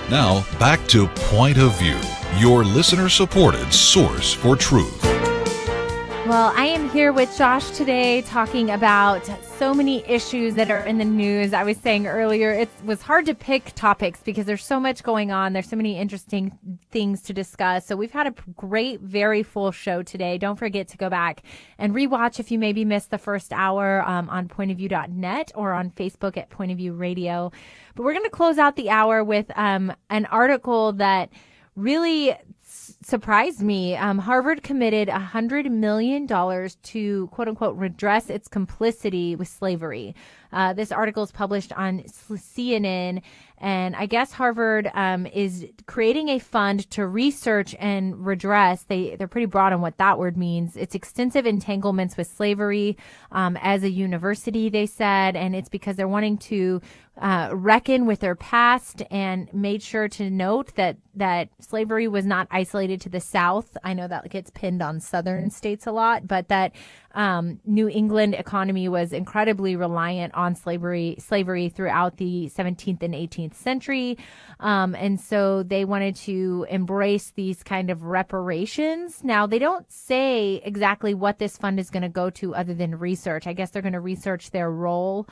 Now, back to Point of View, your listener-supported source for truth. Well, I am here with Josh today talking about so many issues that are in the news. I was saying earlier, it was hard to pick topics because there's so much going on. There's so many interesting things to discuss. So we've had a great, very full show today. Don't forget to go back and rewatch if you maybe missed the first hour on pointofview.net or on Facebook at Point of View Radio. But we're going to close out the hour with an article that really surprised me. Harvard committed $100 million to, quote unquote, redress its complicity with slavery. This article is published on CNN, and I guess Harvard is creating a fund to research and redress. They're pretty broad on what that word means. It's extensive entanglements with slavery as a university, they said, and it's because they're wanting to reckon with their past and made sure to note that slavery was not isolated to the South. I know that gets pinned on Southern states a lot, but that New England economy was incredibly reliant on slavery throughout the 17th and 18th century. And so they wanted to embrace these kind of reparations. Now, they don't say exactly what this fund is going to go to other than research. I guess they're going to research their role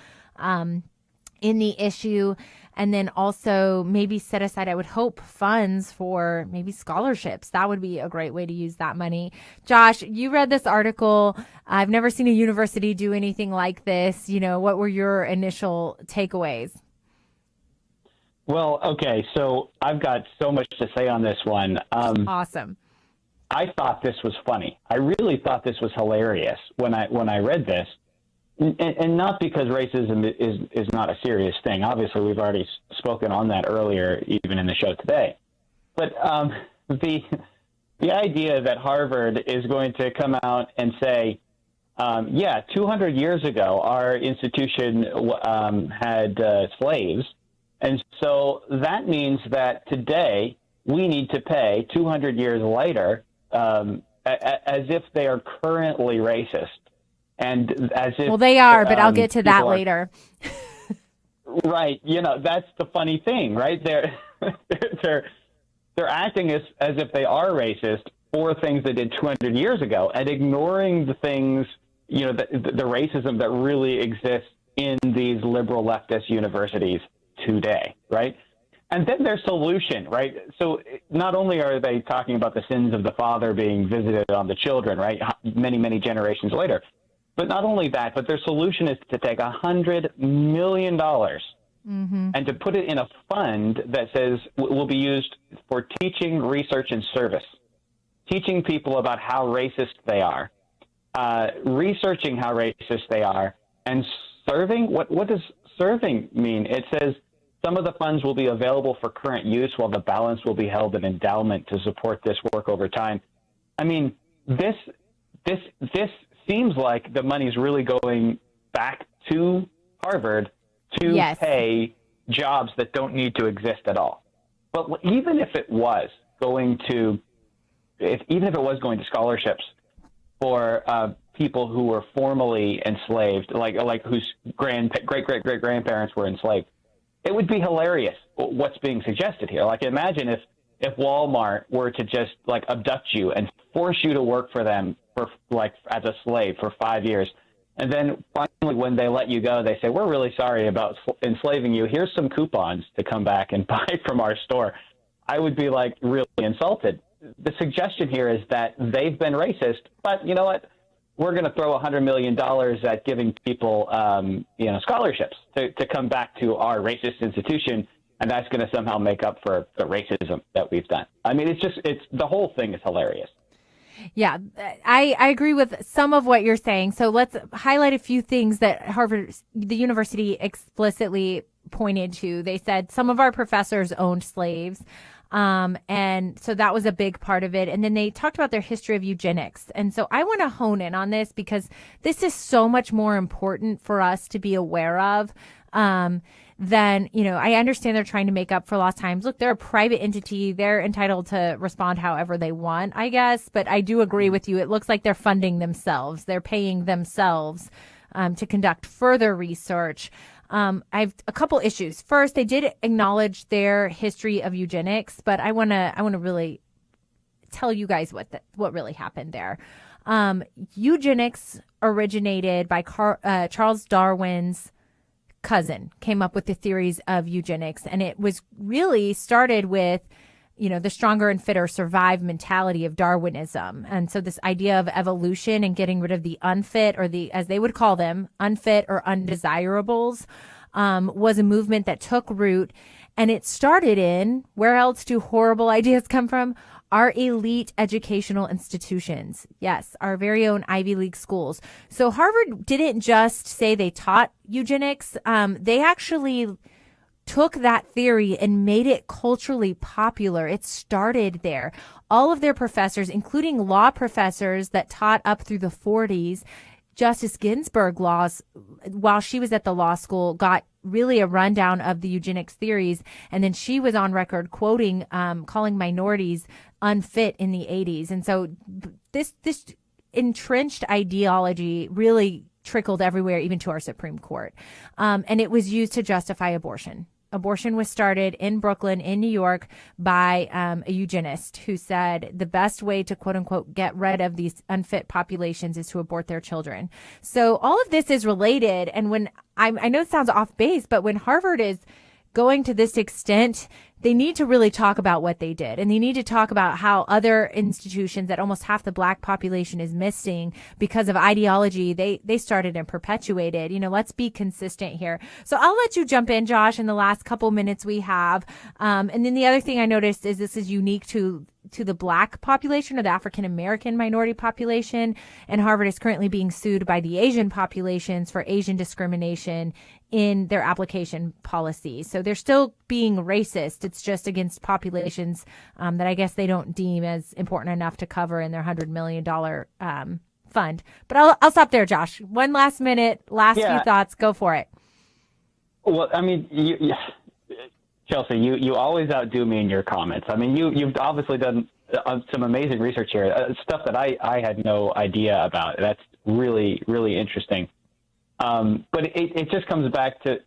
in the issue, and then also maybe set aside, I would hope, funds for maybe scholarships. That would be a great way to use that money. Josh, you read this article. I've never seen a university do anything like this. What were your initial takeaways? Well, okay, so I've got so much to say on this one. Awesome. I thought this was funny. I really thought this was hilarious when I read this, and not because racism is not a serious thing. Obviously, we've already spoken on that earlier, even in the show today. But the idea that Harvard is going to come out and say, 200 years ago, our institution had slaves. And so that means that today we need to pay 200 years later as if they are currently racist. And as if... Well, they are, but I'll get to that later. Right. That's the funny thing, right? They're acting as if they are racist for things they did 200 years ago and ignoring the things, the racism that really exists in these liberal leftist universities today, right? And then their solution, right? So not only are they talking about the sins of the father being visited on the children, right, many, many generations later, but not only that, but their solution is to take $100 million and to put it in a fund that says will be used for teaching, research, and service, teaching people about how racist they are, researching how racist they are, and serving. What does serving mean? It says some of the funds will be available for current use while the balance will be held in endowment to support this work over time. I mean, this seems like the money's really going back to Harvard to pay jobs that don't need to exist at all. But even if it was going to scholarships for people who were formerly enslaved, like whose great-great-great-grandparents were enslaved, it would be hilarious what's being suggested here. Like, imagine if Walmart were to just abduct you and force you to work for them as a slave for 5 years. And then finally, when they let you go, they say, we're really sorry about enslaving you. Here's some coupons to come back and buy from our store. I would be really insulted. The suggestion here is that they've been racist, but you know what? We're going to throw $100 million at giving people, scholarships to come back to our racist institution, and that's going to somehow make up for the racism that we've done. I mean, it's the whole thing is hilarious. Yeah, I agree with some of what you're saying. So let's highlight a few things that the university explicitly pointed to. They said some of our professors owned slaves. And so that was a big part of it. And then they talked about their history of eugenics. And so I want to hone in on this because this is so much more important for us to be aware of, than, I understand they're trying to make up for lost times. Look, they're a private entity. They're entitled to respond however they want, I guess. But I do agree with you. It looks like they're funding themselves. They're paying themselves, to conduct further research. I have a couple issues. First, they did acknowledge their history of eugenics, but I want to really tell you guys what really happened there. Eugenics originated by Charles Darwin's cousin, came up with the theories of eugenics, and it was really started with the stronger and fitter survive mentality of Darwinism. And so this idea of evolution and getting rid of the unfit, or as they would call them, unfit or undesirables, was a movement that took root. And it started in, where else do horrible ideas come from? Our elite educational institutions. Yes, our very own Ivy League schools. So Harvard didn't just say they taught eugenics. They actually took that theory and made it culturally popular. It started there. All of their professors, including law professors that taught up through the 40s, Justice Ginsburg while she was at the law school, got really a rundown of the eugenics theories. And then she was on record quoting, calling minorities unfit in the 80s. And so this entrenched ideology really trickled everywhere, even to our Supreme Court. And it was used to justify abortion. abortion was started in Brooklyn, in New York, by a eugenist who said the best way to, quote unquote, get rid of these unfit populations is to abort their children. So all of this is related. And when I know it sounds off base, but when Harvard is going to this extent, they need to really talk about what they did. And they need to talk about how other institutions that almost half the black population is missing because of ideology they started and perpetuated. Let's be consistent here. So I'll let you jump in, Josh, in the last couple minutes we have. And then the other thing I noticed is this is unique to the black population or the African-American minority population. And Harvard is currently being sued by the Asian populations for Asian discrimination in their application policy. So they're still being racist. It's just against populations that I guess they don't deem as important enough to cover in their $100 million fund. But I'll stop there, Josh. One last minute, few thoughts. Go for it. Well, I mean, Chelsey, you always outdo me in your comments. I mean, you've obviously done some amazing research here, stuff that I had no idea about. That's really, really interesting. But it just comes back to,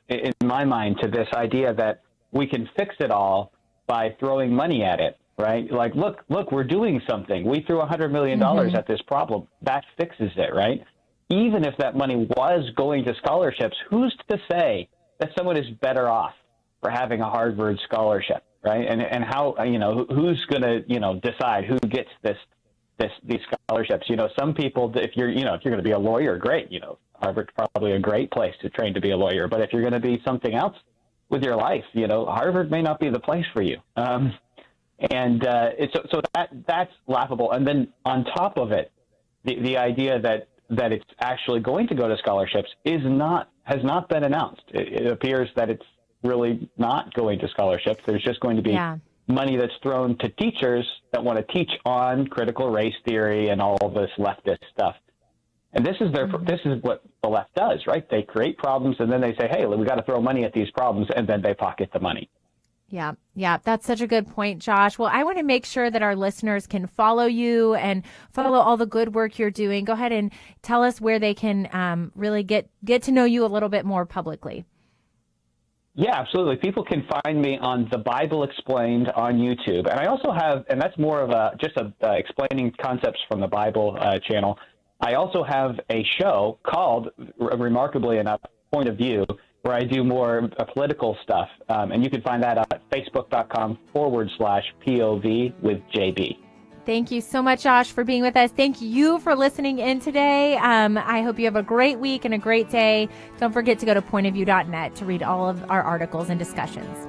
in my mind, to this idea that we can fix it all by throwing money at it, right? Like, look, we're doing something. We threw $100 million at this problem. That fixes it, right? Even if that money was going to scholarships, who's to say that someone is better off for having a Harvard scholarship, right? And how, who's going to, decide who gets these scholarships? Some people, if you're going to be a lawyer, great. Harvard's probably a great place to train to be a lawyer. But if you're going to be something else with your life, Harvard may not be the place for you. So that's laughable. And then on top of it, the idea that it's actually going to go to scholarships has not been announced. It appears that it's really not going to scholarships. There's just going to be money that's thrown to teachers that want to teach on critical race theory and all this leftist stuff. And this is what the left does, right? They create problems and then they say, hey, we got to throw money at these problems, and then they pocket the money. Yeah, that's such a good point, Josh. Well, I want to make sure that our listeners can follow you and follow all the good work you're doing. Go ahead and tell us where they can really get to know you a little bit more publicly. Yeah, absolutely. People can find me on The Bible Explained on YouTube. And I also have, and that's more of just explaining concepts from the Bible channel. I also have a show called, remarkably enough, Point of View, where I do more political stuff. And you can find that at facebook.com/POV with JB. Thank you so much, Josh, for being with us. Thank you for listening in today. I hope you have a great week and a great day. Don't forget to go to pointofview.net to read all of our articles and discussions.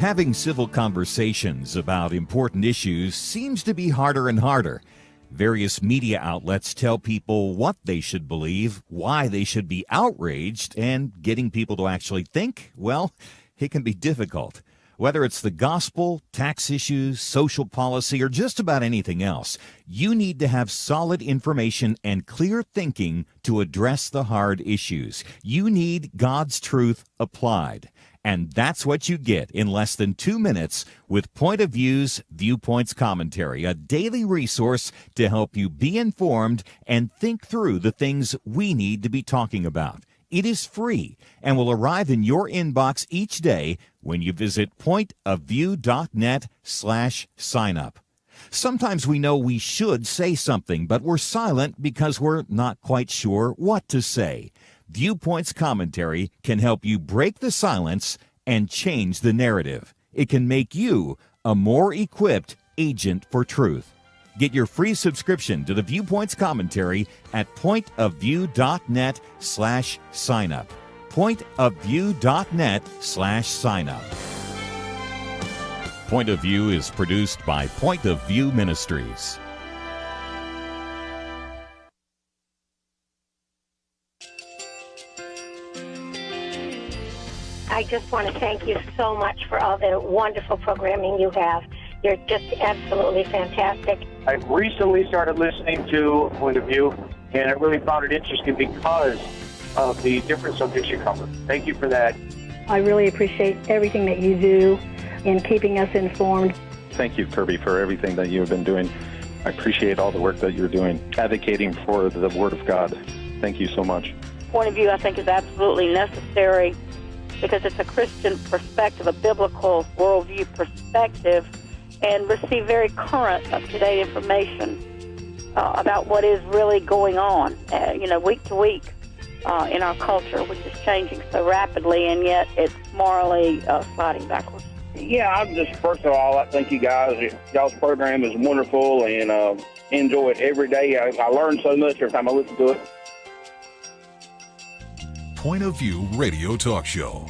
Having civil conversations about important issues seems to be harder and harder. Various media outlets tell people what they should believe, why they should be outraged, and getting people to actually think, well, it can be difficult. Whether it's the gospel, tax issues, social policy, or just about anything else, you need to have solid information and clear thinking to address the hard issues. You need God's truth applied. And that's what you get in less than 2 minutes with Point of View's Viewpoints Commentary, a daily resource to help you be informed and think through the things we need to be talking about. It is free and will arrive in your inbox each day when you visit pointofview.net/signup. Sometimes we know we should say something, but we're silent because we're not quite sure what to say. Viewpoints Commentary can help you break the silence and change the narrative. It can make you a more equipped agent for truth. Get your free subscription to the Viewpoints Commentary at pointofview.net/signup. pointofview.net/signup. Point of View is produced by Point of View Ministries. I just want to thank you so much for all the wonderful programming you have. You're just absolutely fantastic. I recently started listening to Point of View, and I really found it interesting because of the different subjects you cover. Thank you for that. I really appreciate everything that you do in keeping us informed. Thank you, Kirby, for everything that you've been doing. I appreciate all the work that you're doing, advocating for the Word of God. Thank you so much. Point of view, I think, is absolutely necessary because it's a Christian perspective, a biblical worldview perspective, and receive very current, up-to-date information about what is really going on, week to week in our culture, which is changing so rapidly, and yet it's morally sliding backwards. Yeah, I'm just, first of all, I thank you guys. Y'all's program is wonderful, and enjoy it every day. I learn so much every time I listen to it. Point of View Radio Talk Show.